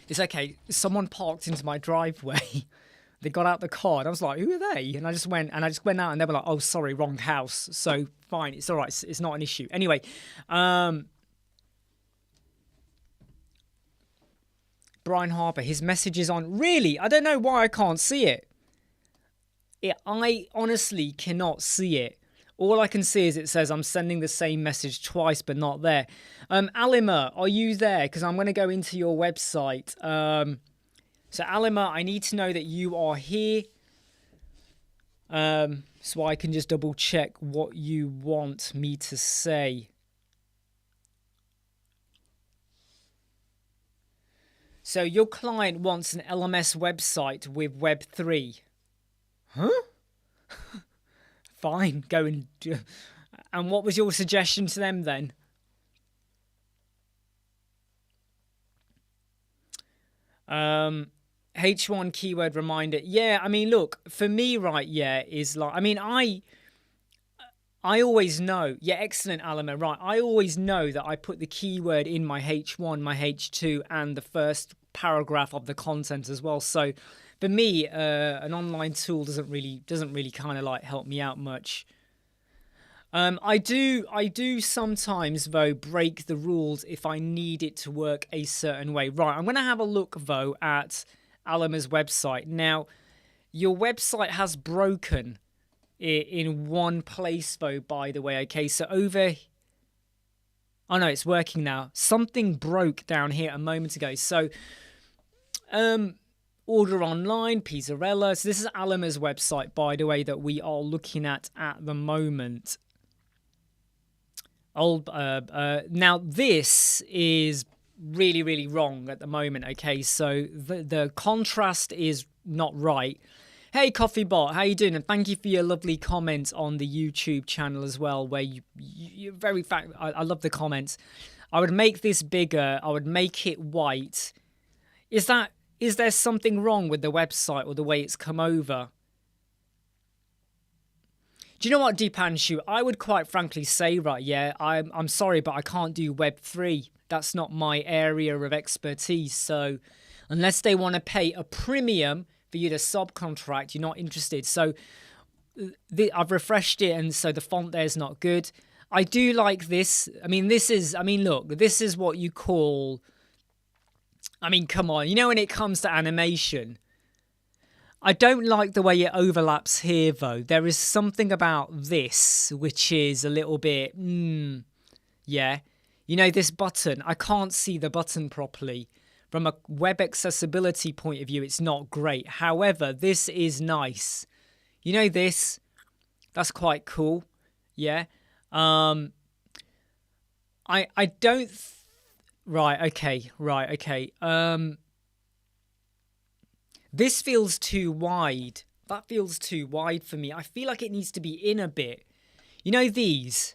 It's okay. Someone parked into my driveway. They got out the car and I was like, who are they? And I just went out and they were like, oh, sorry, wrong house. So fine. It's all right. It's not an issue. Anyway, Brian Harper, his message is on. Really? I don't know why I can't see it. I honestly cannot see it. All I can see is it says I'm sending the same message twice, but not there. Alima, are you there? Because I'm going to go into your website. So Alima, I need to know that you are here. So I can just double check what you want me to say. So your client wants an LMS website with Web3. Huh? fine, go and do. And what was your suggestion to them then? H1 keyword reminder. Yeah, I mean, look, for me, right, yeah, is like, I mean, I always know, yeah, excellent, Alama, right, I always know that I put the keyword in my H1, my H2, and the first paragraph of the content as well. So for me, an online tool doesn't really kind of like help me out much. I do sometimes though break the rules if I need it to work a certain way. Right, I'm gonna have a look though at Alama's website. Now, your website has broken in one place though, by the way. Okay, so over. Oh no, it's working now. Something broke down here a moment ago. So, order online, Pizzarella. So this is Alama's website, by the way, that we are looking at the moment. Now this is really wrong at the moment. Okay, so the contrast is not right. Hey Coffeebot, how you doing? And thank you for your lovely comments on the YouTube channel as well, where you very fact. I love the comments. I would make this bigger. I would make it white. Is there something wrong with the website or the way it's come over? Do you know what, Deepanshu? I would quite frankly say, right, yeah, I'm sorry, but I can't do Web3. That's not my area of expertise. So unless they want to pay a premium for you to subcontract, you're not interested. So I've refreshed it, and so the font there's not good. I do like this. I mean, look, this is what you call, I mean, come on. You know, when it comes to animation, I don't like the way it overlaps here, though. There is something about this which is a little bit, yeah. You know, this button, I can't see the button properly. From a web accessibility point of view, it's not great. However, this is nice. You know this? That's quite cool. Yeah. I don't... Right, okay. This feels too wide. That feels too wide for me. I feel like it needs to be in a bit. You know these?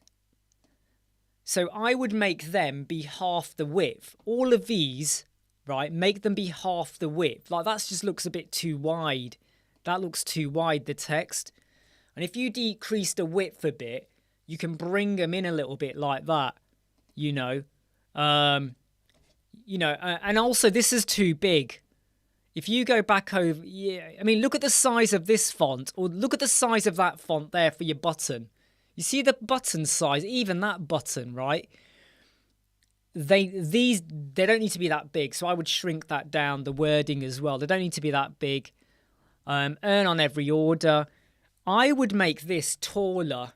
So I would make them be half the width. All of these, right, make them be half the width. Like, that just looks a bit too wide. That looks too wide, the text. And if you decrease the width a bit, you can bring them in a little bit like that, you know. And also this is too big. If you go back over, yeah, I mean, look at the size of this font, or look at the size of that font there for your button. You see the button size, even that button, right? They don't need to be that big, so I would shrink that down. The wording as well, they don't need to be that big. Earn on every order. I would make this taller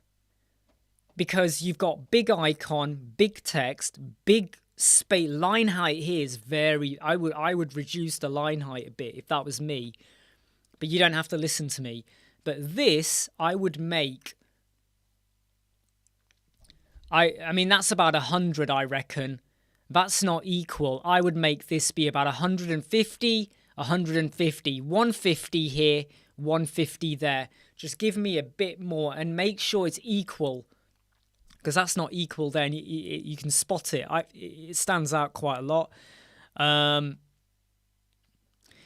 because you've got big icon, big text, big space. Line height here is very, I would reduce the line height a bit if that was me, but you don't have to listen to me. But this I would make, I mean, that's about 100, I reckon. That's not equal. I would make this be about 150, 150 here, 150 there. Just give me a bit more and make sure it's equal, because that's not equal then. You can spot it. It stands out quite a lot.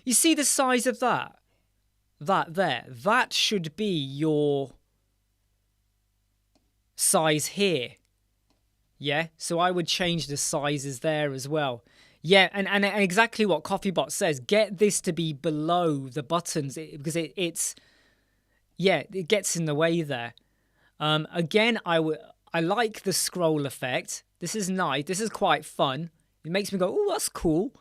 You see the size of that? That there. That should be your size here. Yeah? So I would change the sizes there as well. Yeah, and exactly what Coffeebot says. Get this to be below the buttons, because it's... Yeah, it gets in the way there. Again, I like the scroll effect. This is nice. This is quite fun. It makes me go, oh, that's cool.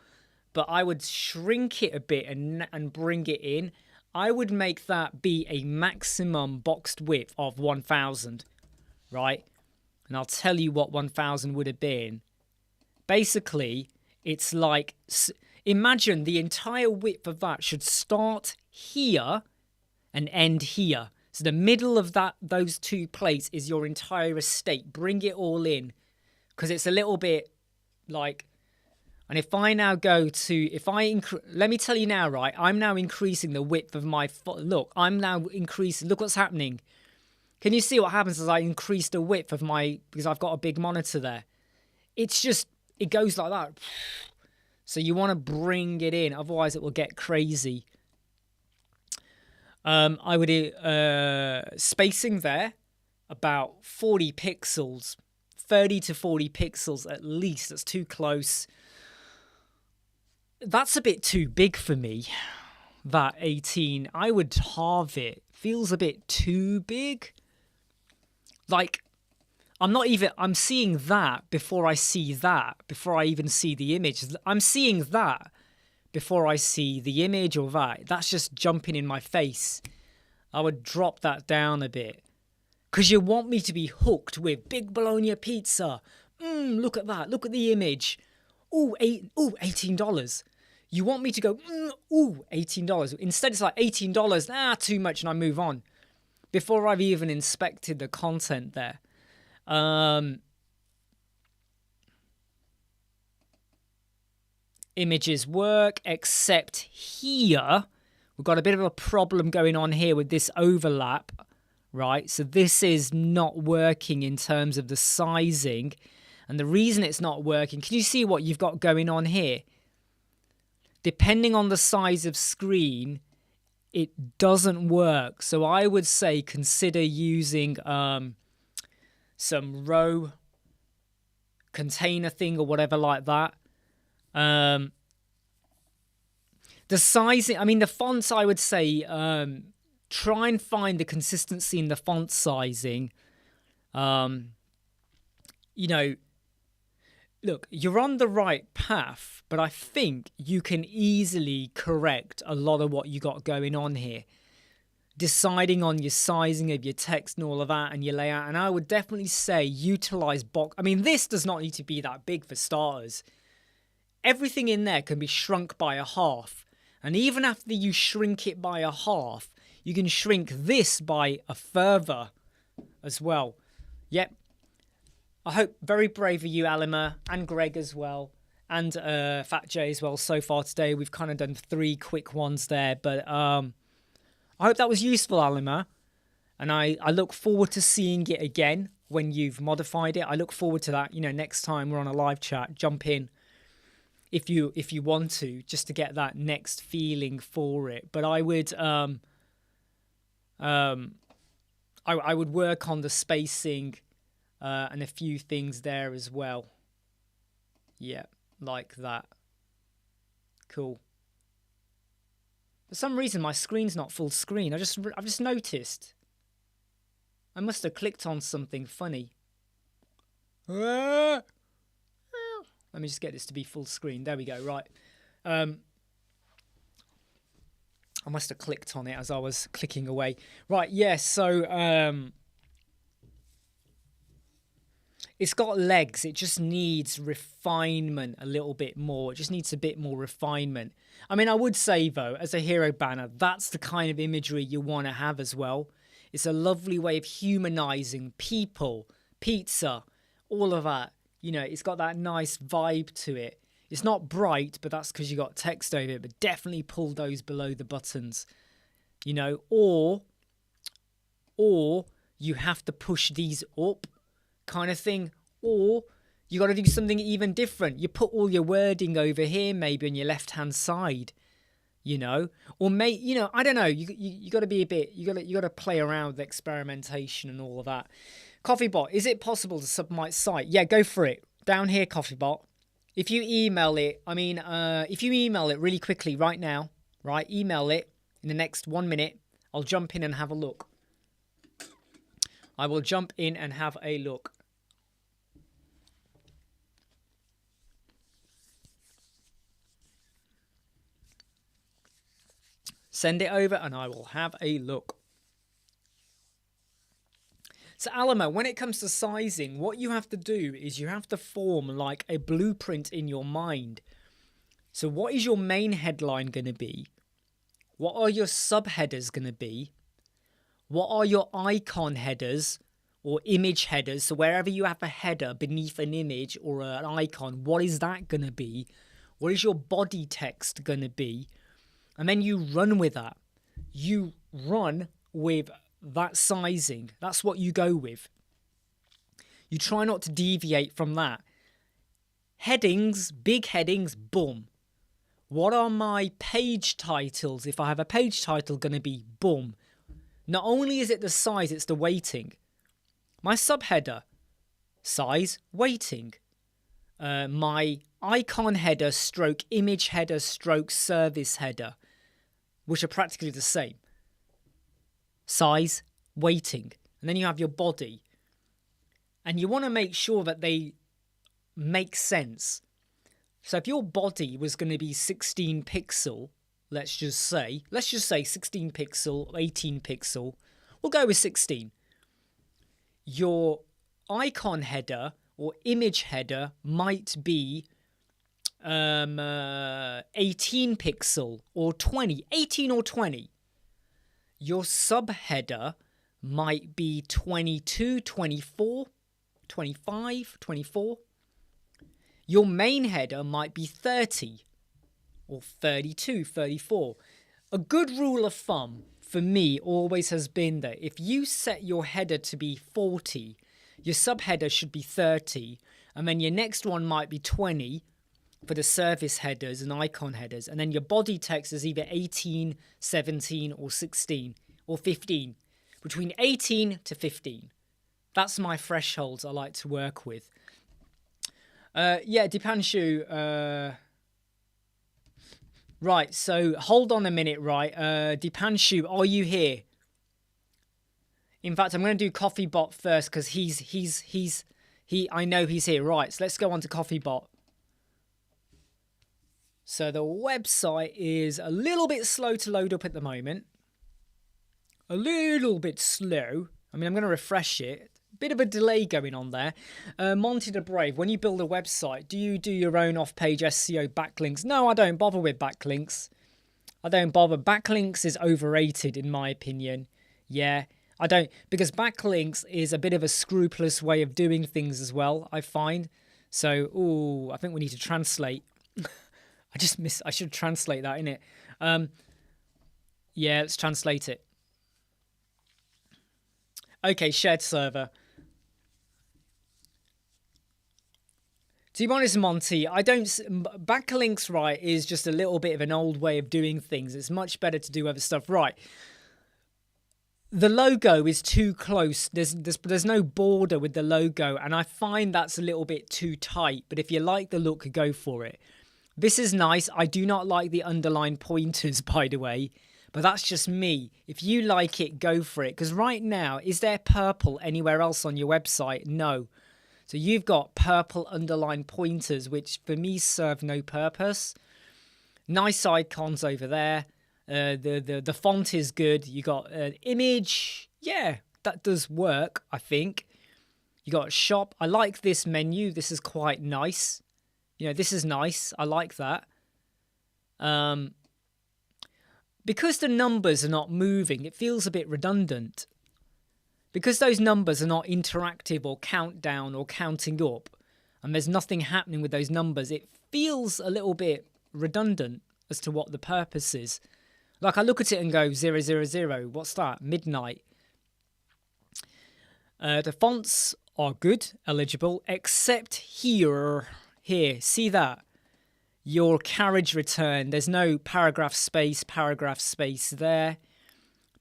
But I would shrink it a bit and bring it in. I would make that be a maximum boxed width of 1000, right? And I'll tell you what 1000 would have been. Basically, it's like, imagine the entire width of that should start here and end here. So the middle of those two plates is your entire estate. Bring it all in, because it's a little bit like. And if I now go to, let me tell you now, right? I'm now increasing the width of my look. I'm now increasing. Look what's happening. Can you see what happens as I increase the width of my, because I've got a big monitor there? It's just, it goes like that. So you want to bring it in, otherwise it will get crazy. I would spacing there about 40 pixels, 30 to 40 pixels at least. That's too close. That's a bit too big for me. That 18, I would halve it. Feels a bit too big. Like, I'm seeing that before I see that, before I even see the image. I'm seeing that before I see the image or that. That's just jumping in my face. I would drop that down a bit. Because you want me to be hooked with big bologna pizza. Look at that. Look at the image. $18. You want me to go, $18. Instead, it's like $18. Too much, and I move on. Before I've even inspected the content there. Images work, except here we've got a bit of a problem going on here with this overlap, right? So this is not working in terms of the sizing, and the reason it's not working, can you see what you've got going on here? Depending on the size of screen, it doesn't work. So I would say consider using some row container thing or whatever like that. The sizing, I mean, the fonts, I would say, try and find the consistency in the font sizing. You know, look, you're on the right path, but I think you can easily correct a lot of what you got going on here. Deciding on your sizing of your text and all of that and your layout. And I would definitely say utilize box. I mean, this does not need to be that big for starters. Everything in there can be shrunk by a half. And even after you shrink it by a half, you can shrink this by a further as well. Yep. I hope, very brave of you, Alima, and Greg as well, and Fat J as well. So far today, we've kind of done 3 quick ones there. But I hope that was useful, Alima. And I look forward to seeing it again when you've modified it. I look forward to that. You know, next time we're on a live chat, jump in. If you want to, just to get that next feeling for it. But I would I would work on the spacing and a few things there as well. Yeah, like that. Cool. For some reason my screen's not full screen. I've just noticed. I must have clicked on something funny. Let me just get this to be full screen. There we go. Right. I must have clicked on it as I was clicking away. Right. Yes. So it's got legs. It just needs refinement a little bit more. It just needs a bit more refinement. I mean, I would say, though, as a hero banner, that's the kind of imagery you want to have as well. It's a lovely way of humanizing people, pizza, all of that. You know, it's got that nice vibe to it. It's not bright, but that's because you got text over it. But definitely pull those below the buttons, you know. Or you have to push these up, kind of thing. Or you got to do something even different. You put all your wording over here, maybe on your left-hand side, you know. Or you know, I don't know. You got to be a bit. You got to play around with experimentation and all of that. CoffeeBot, is it possible to sub my site? Yeah, go for it. Down here, CoffeeBot. If you email it, if you email it really quickly right now, right, email it in the next 1 minute, I'll jump in and have a look. I will jump in and have a look. Send it over and I will have a look. So Alamo, when it comes to sizing, what you have to do is you have to form like a blueprint in your mind. So what is your main headline going to be? What are your subheaders going to be? What are your icon headers or image headers? So wherever you have a header beneath an image or an icon, what is that going to be? What is your body text going to be? And then you run with that. You run with that sizing. That's what you go with. You try not to deviate from that. Headings, big headings, boom. What are my page titles? If I have a page title, going to be boom. Not only is it the size, it's the weighting. My subheader, size, weighting. My icon header stroke image header stroke service header, which are practically the same. Size, weighting. And then you have your body. And you want to make sure that they make sense. So if your body was going to be 16 pixel, let's just say 16 pixel, 18 pixel, we'll go with 16. Your icon header or image header might be 18 pixel or 20, 18 or 20. Your subheader might be 22, 24, 25, 24. Your main header might be 30 or 32, 34. A good rule of thumb for me always has been that if you set your header to be 40, your subheader should be 30, and then your next one might be 20 for the service headers and icon headers, and then your body text is either 18, 17 or 16 or 15. Between 18 to 15. That's my thresholds I like to work with. Yeah, Dipanshu. Right, so hold on a minute, right? Dipanshu, are you here? In fact, I'm going to do CoffeeBot first because I know he's here. Right, so let's go on to CoffeeBot. So the website is a little bit slow to load up at the moment. A little bit slow. I mean, I'm going to refresh it. Bit of a delay going on there. Monty the Brave, when you build a website, do you do your own off-page SEO backlinks? No, I don't bother with backlinks. I don't bother. Backlinks is overrated in my opinion. Yeah, I don't, because backlinks is a bit of a scrupulous way of doing things as well, I find. So, I think we need to translate. I should translate that, innit? Yeah, let's translate it. Okay, shared server. To be honest, Monty, backlinks, right, is just a little bit of an old way of doing things. It's much better to do other stuff. Right. The logo is too close. There's no border with the logo, and I find that's a little bit too tight. But if you like the look, go for it. This is nice. I do not like the underline pointers, by the way. But that's just me. If you like it, go for it. Because right now, is there purple anywhere else on your website? No. So you've got purple underline pointers, which for me serve no purpose. Nice icons over there. The font is good. You got an image. Yeah, that does work, I think. You got shop. I like this menu. This is quite nice. You know, this is nice. I like that. Because the numbers are not moving, it feels a bit redundant. Because those numbers are not interactive or countdown or counting up, and there's nothing happening with those numbers, it feels a little bit redundant as to what the purpose is. Like, I look at it and go, 000, what's that? Midnight. The fonts are good, eligible, except here. See that? Your carriage return, there's no paragraph space there,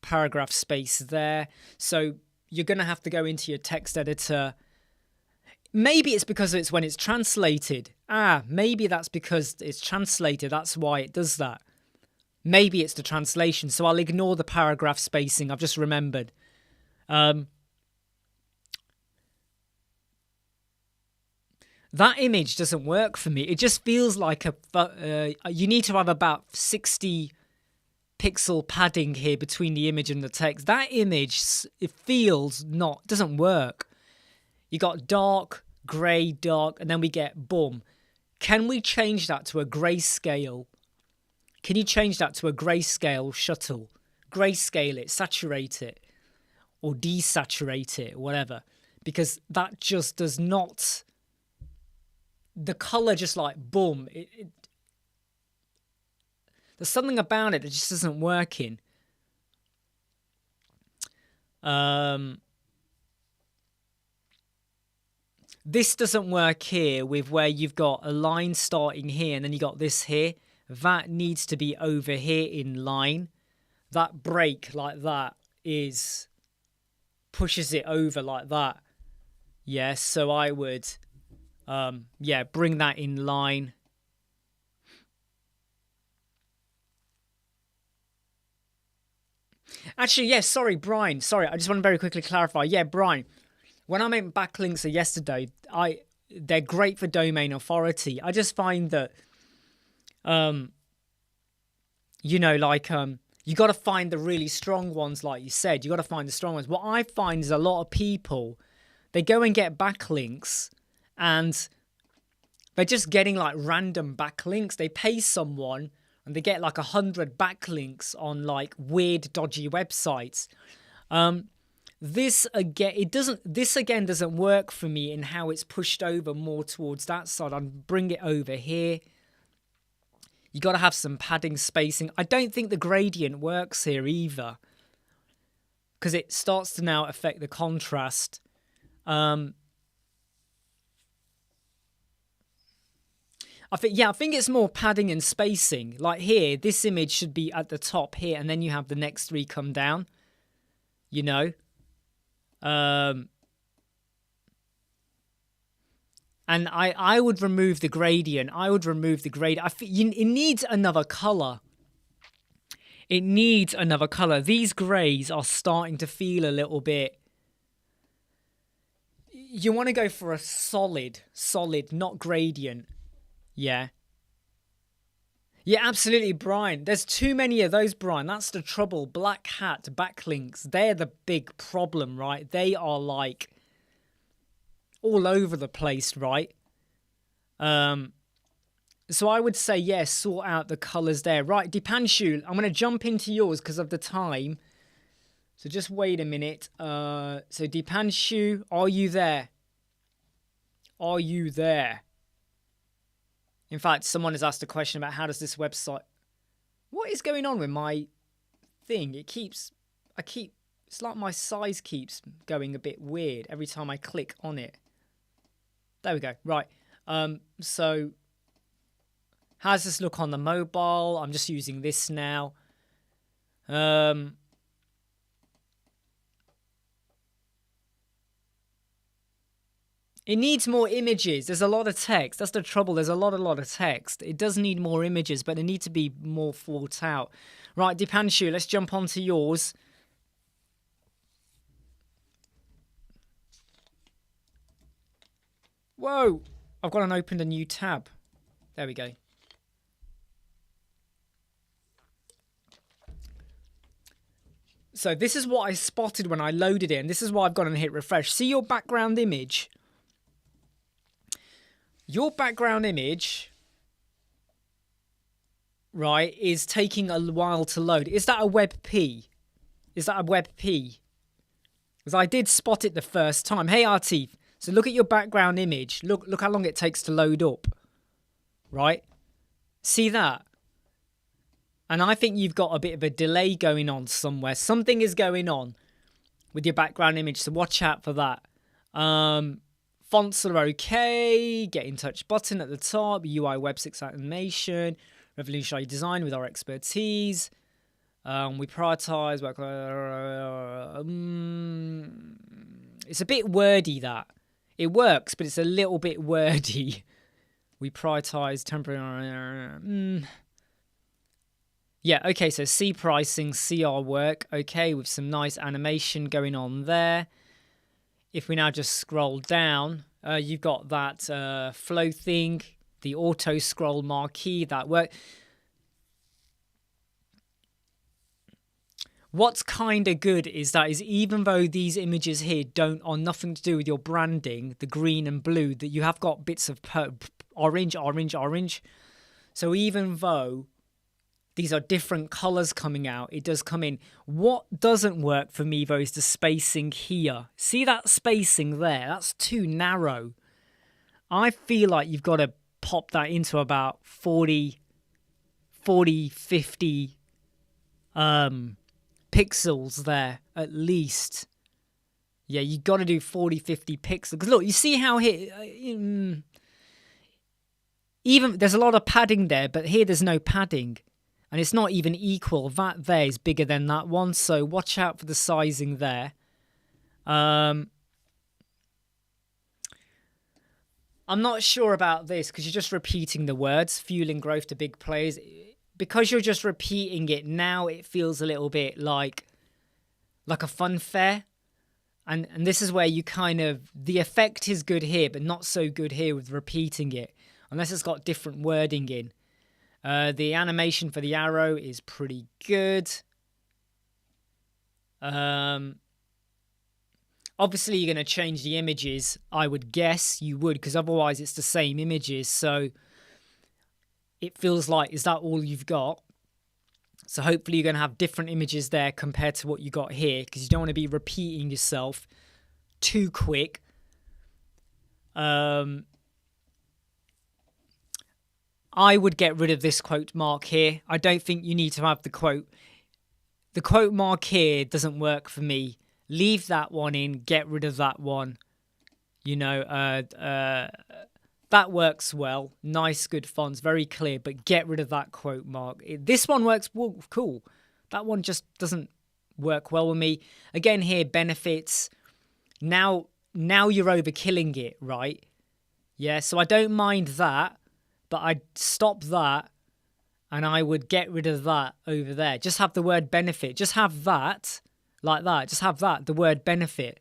paragraph space there. So you're going to have to go into your text editor. Maybe it's because it's when it's translated. Maybe that's because it's translated. That's why it does that. Maybe it's the translation. So I'll ignore the paragraph spacing. I've just remembered. That image doesn't work for me. It just feels like you need to have about 60 pixel padding here between the image and the text. That image, it feels doesn't work. You got dark, grey, dark, and then we get boom. Can we change that to a grayscale? Can you change that to a grayscale shuttle? Grayscale it, saturate it, or desaturate it, whatever. Because that just does not... The colour just like, boom. There's something about it that just isn't working. This doesn't work here with where you've got a line starting here and then you got this here. That needs to be over here in line. That break like that pushes it over like that. Yeah, so I would, bring that in line. Actually, yeah, sorry, Brian. Sorry, I just want to very quickly clarify. Yeah, Brian, when I meant backlinks yesterday, they're great for domain authority. I just find that, you got to find the really strong ones, like you said. You got to find the strong ones. What I find is a lot of people, they go and get backlinks, and they're just getting like random backlinks. They pay someone, and they get like 100 backlinks on like weird, dodgy websites. This again doesn't work for me in how it's pushed over more towards that side. I'd bring it over here. You got to have some padding, spacing. I don't think the gradient works here either, because it starts to now affect the contrast. I think it's more padding and spacing. Like here, this image should be at the top here, and then you have the next three come down. You know? And I would remove the gradient. It needs another color. These grays are starting to feel a little bit. You want to go for a solid, not gradient. Yeah. Yeah, absolutely, Brian. There's too many of those, Brian. That's the trouble. Black hat backlinks. They're the big problem, right? They are like all over the place, right? So I would say, yes, sort out the colors there. Right, Dipanshu, I'm going to jump into yours because of the time. So just wait a minute. So Dipanshu, are you there? Are you there? In fact, someone has asked a question about how does this website... What is going on with my thing? It's like my size keeps going a bit weird every time I click on it. There we go. Right. So how does this look on the mobile? I'm just using this now. It needs more images. There's a lot of text. That's the trouble. There's a lot of text. It does need more images, but they need to be more thought out. Right, Dipanshu, let's jump onto yours. Whoa! I've gone and opened a new tab. There we go. So this is what I spotted when I loaded it, and this is why I've gone and hit refresh. See your background image? Your background image, right, is taking a while to load. Is that a WebP? Because I did spot it the first time. Hey, Artif. So look at your background image. Look how long it takes to load up. Right? See that? And I think you've got a bit of a delay going on somewhere. Something is going on with your background image, so watch out for that. Fonts are okay. Get in touch button at the top. UI Web 6 animation. Revolutionary design with our expertise. We prioritize work. It's a bit wordy, that. It works, but it's a little bit wordy. We prioritize temporary. Yeah, okay, so C pricing, CR work. Okay, with some nice animation going on there. If we now just scroll down, you've got that flow thing, the auto scroll marquee, that work. What's kind of good is even though these images here are nothing to do with your branding, the green and blue, that you have got bits of orange. So even though these are different colors coming out, it does come in. What doesn't work for me, though, is the spacing here. See that spacing there? That's too narrow. I feel like you've got to pop that into about 40, 50 pixels there, at least. Yeah, you got to do 40, 50 pixels. Because look, you see how here, even there's a lot of padding there, but here there's no padding. And it's not even equal. That there is bigger than that one. So watch out for the sizing there. I'm not sure about this because you're just repeating the words, fueling growth to big players. Because you're just repeating it now, it feels a little bit like a fun fair. And this is where you kind of, the effect is good here, but not so good here with repeating it. Unless it's got different wording in. The animation for the arrow is pretty good. Obviously, you're going to change the images. I would guess you would, because otherwise it's the same images. So it feels like, is that all you've got? So hopefully you're going to have different images there compared to what you got here, because you don't want to be repeating yourself too quick. I would get rid of this quote mark here. I don't think you need to have the quote. The quote mark here doesn't work for me. Leave that one in. Get rid of that one. You know, that works well. Nice, good fonts, very clear. But get rid of that quote mark. This one works well, cool. That one just doesn't work well with me. Again, here benefits. Now you're overkilling it, right? Yeah. So I don't mind that. But I'd stop that and I would get rid of that over there. Just have the word benefit. Just have that like that. Just have that, the word benefit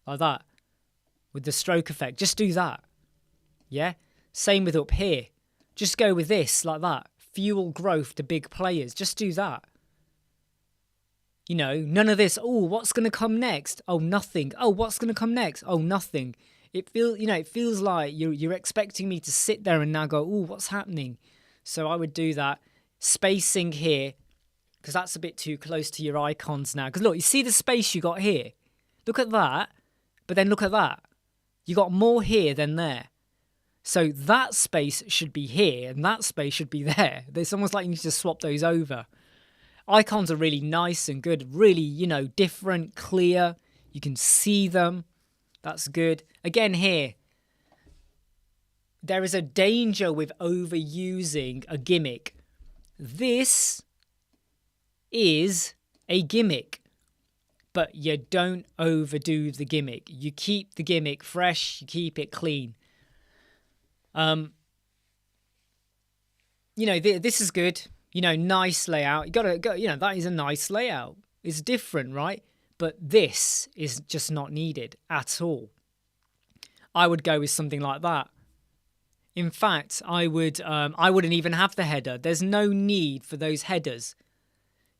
like that with the stroke effect. Just do that. Yeah? Same with up here. Just go with this like that. Fuel growth to big players. Just do that. You know, none of this. Oh, what's going to come next? Oh, nothing. Oh, what's going to come next? Oh, nothing. It feels like you're expecting me to sit there and now go, oh, what's happening? So I would do that. Spacing here, because that's a bit too close to your icons now. Because look, you see the space you got here? Look at that, but then look at that. You got more here than there. So that space should be here, and that space should be there. It's almost like you need to swap those over. Icons are really nice and good, really, different, clear. You can see them. That's good. Again, here, there is a danger with overusing a gimmick. This is a gimmick, but you don't overdo the gimmick. You keep the gimmick fresh. You keep it clean. This is good. Nice layout. You gotta go. That is a nice layout. It's different, right? But this is just not needed at all. I would go with something like that. In fact, I wouldn't even have the header. There's no need for those headers.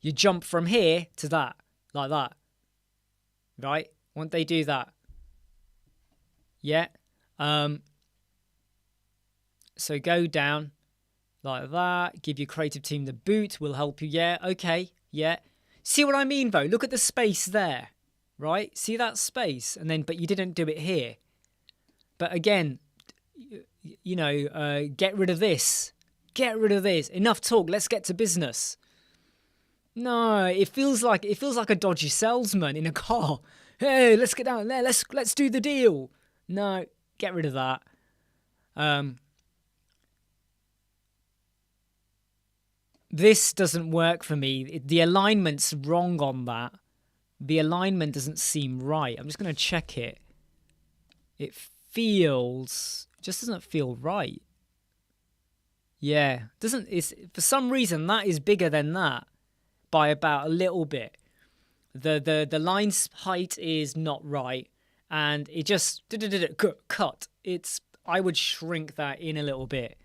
You jump from here to that, like that. Right? Won't they do that? Yeah. So go down like that. Give your creative team the boot. Will help you. Yeah. Okay. Yeah. See what I mean, though? Look at the space there, right? See that space? But you didn't do it here. But again, get rid of this. Get rid of this. Enough talk. Let's get to business. No, it feels like a dodgy salesman in a car. Hey, let's get down there. Let's do the deal. No, get rid of that. This doesn't work for me. The alignment's wrong on that. The alignment doesn't seem right. I'm just going to check it. It just doesn't feel right. Yeah, for some reason that is bigger than that by about a little bit. The line's height is not right, and it just cut. I would shrink that in a little bit.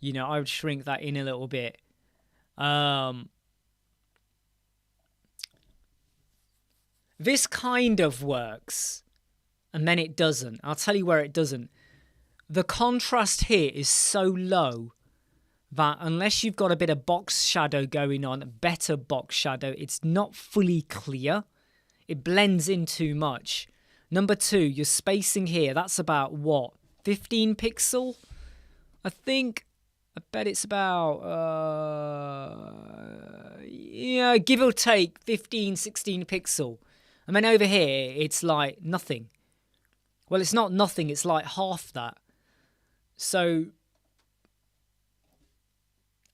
I would shrink that in a little bit. This kind of works, and then it doesn't. I'll tell you where it doesn't. The contrast here is so low that unless you've got a bit of box shadow going on, better box shadow, it's not fully clear. It blends in too much. Number 2, your spacing here, that's about what? 15 pixel? I bet it's about, give or take 15, 16 pixel. And then over here, it's like nothing. Well, it's not nothing. It's like half that. So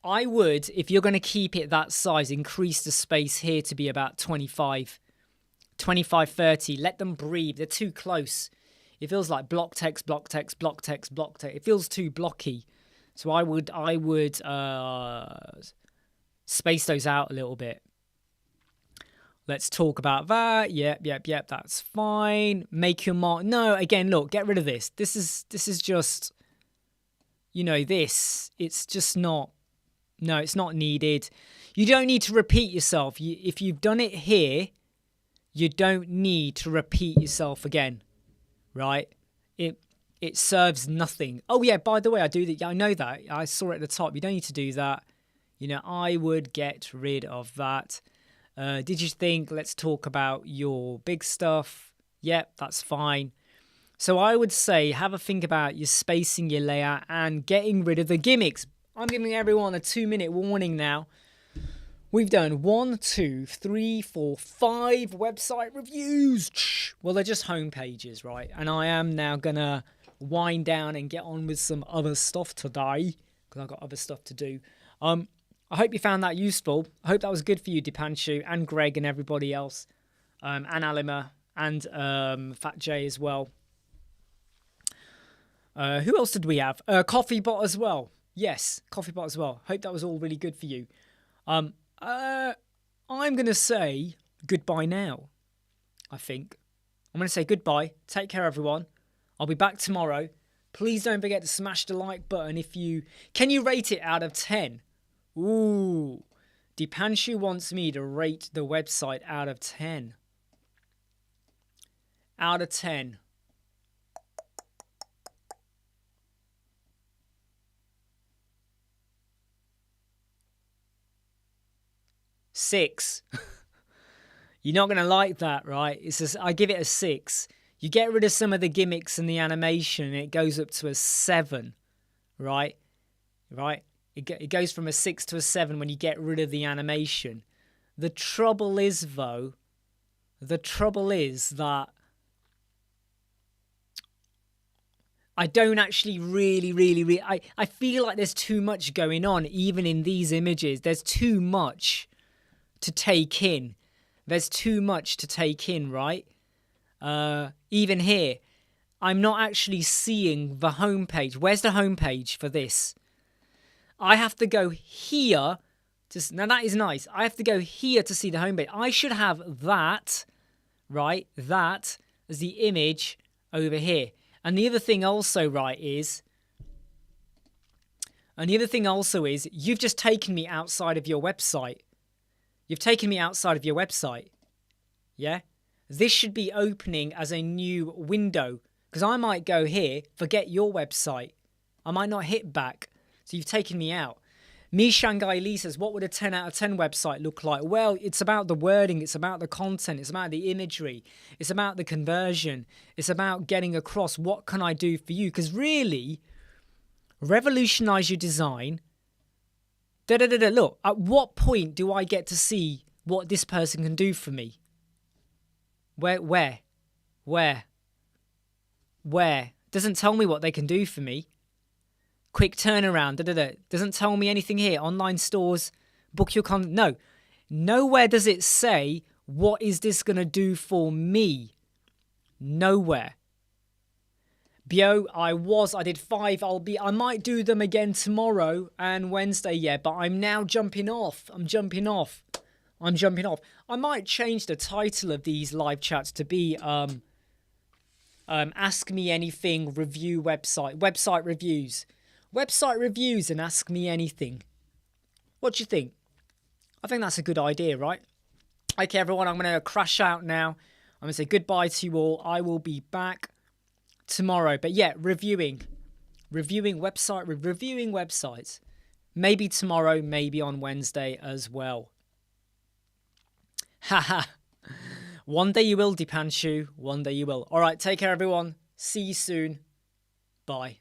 I would, if you're going to keep it that size, increase the space here to be about 25, 30. Let them breathe. They're too close. It feels like block text, block text, block text, block text. It feels too blocky. So I would space those out a little bit. Let's talk about that. Yep. That's fine. Make your mark. No, again, look, get rid of this. This is just, this. It's just not. No, it's not needed. You don't need to repeat yourself. If you've done it here, you don't need to repeat yourself again, right? It serves nothing. Oh yeah, by the way, I do that. Yeah, I know that. I saw it at the top. You don't need to do that. I would get rid of that. Did you think? Let's talk about your big stuff. Yep, that's fine. So I would say have a think about your spacing, your layout, and getting rid of the gimmicks. I'm giving everyone a 2-minute warning now. We've done 1, 2, 3, 4, 5 website reviews. Well, they're just home pages, right? And I am now going to wind down and get on with some other stuff today because I've got other stuff to do. I hope you found that useful. I hope that was good for you, Dipanshu, and Greg and everybody else, and Alima, and Fat J as well. Who else did we have? Coffeebot as well. Yes, Coffeebot as well. Hope that was all really good for you. I'm going to say goodbye now, I think. I'm going to say goodbye. Take care, everyone. I'll be back tomorrow. Please don't forget to smash the like button Can you rate it out of 10? Ooh. Dipanshu wants me to rate the website out of 10. Out of 10. Six. You're not going to like that, right? I give it a 6. You get rid of some of the gimmicks and the animation, and it goes up to a 7, right? It goes from a 6 to a 7 when you get rid of the animation. The trouble is, though, that I don't actually really... I feel like there's too much going on, even in these images. There's too much to take in. Right? Even here, I'm not actually seeing the homepage. Where's the homepage for this? I have to go here. Now that is nice. I have to go here to see the homepage. I should have that, right? That as the image over here. And the other thing also, right, is you've just taken me outside of your website. Yeah? This should be opening as a new window. Because I might go here, forget your website. I might not hit back. So you've taken me out. Me Shanghai Lee says, what would a 10 out of 10 website look like? Well, it's about the wording. It's about the content. It's about the imagery. It's about the conversion. It's about getting across what can I do for you? Because really, revolutionize your design. Look, at what point do I get to see what this person can do for me? Where? Doesn't tell me what they can do for me. Quick turnaround. Doesn't tell me anything here. Online stores, book your content. No. Nowhere does it say, what is this going to do for me? Nowhere. Bio, I did 5. I might do them again tomorrow and Wednesday, but I'm now jumping off. I'm jumping off. I might change the title of these live chats to be Ask Me Anything Review Website Reviews. Website reviews and Ask Me Anything. What do you think? I think that's a good idea, right? Okay, everyone, I'm going to crash out now. I'm going to say goodbye to you all. I will be back tomorrow. But yeah, reviewing websites. Maybe tomorrow, maybe on Wednesday as well. Haha. One day you will, Dipanshu. One day you will. All right, take care, everyone. See you soon. Bye.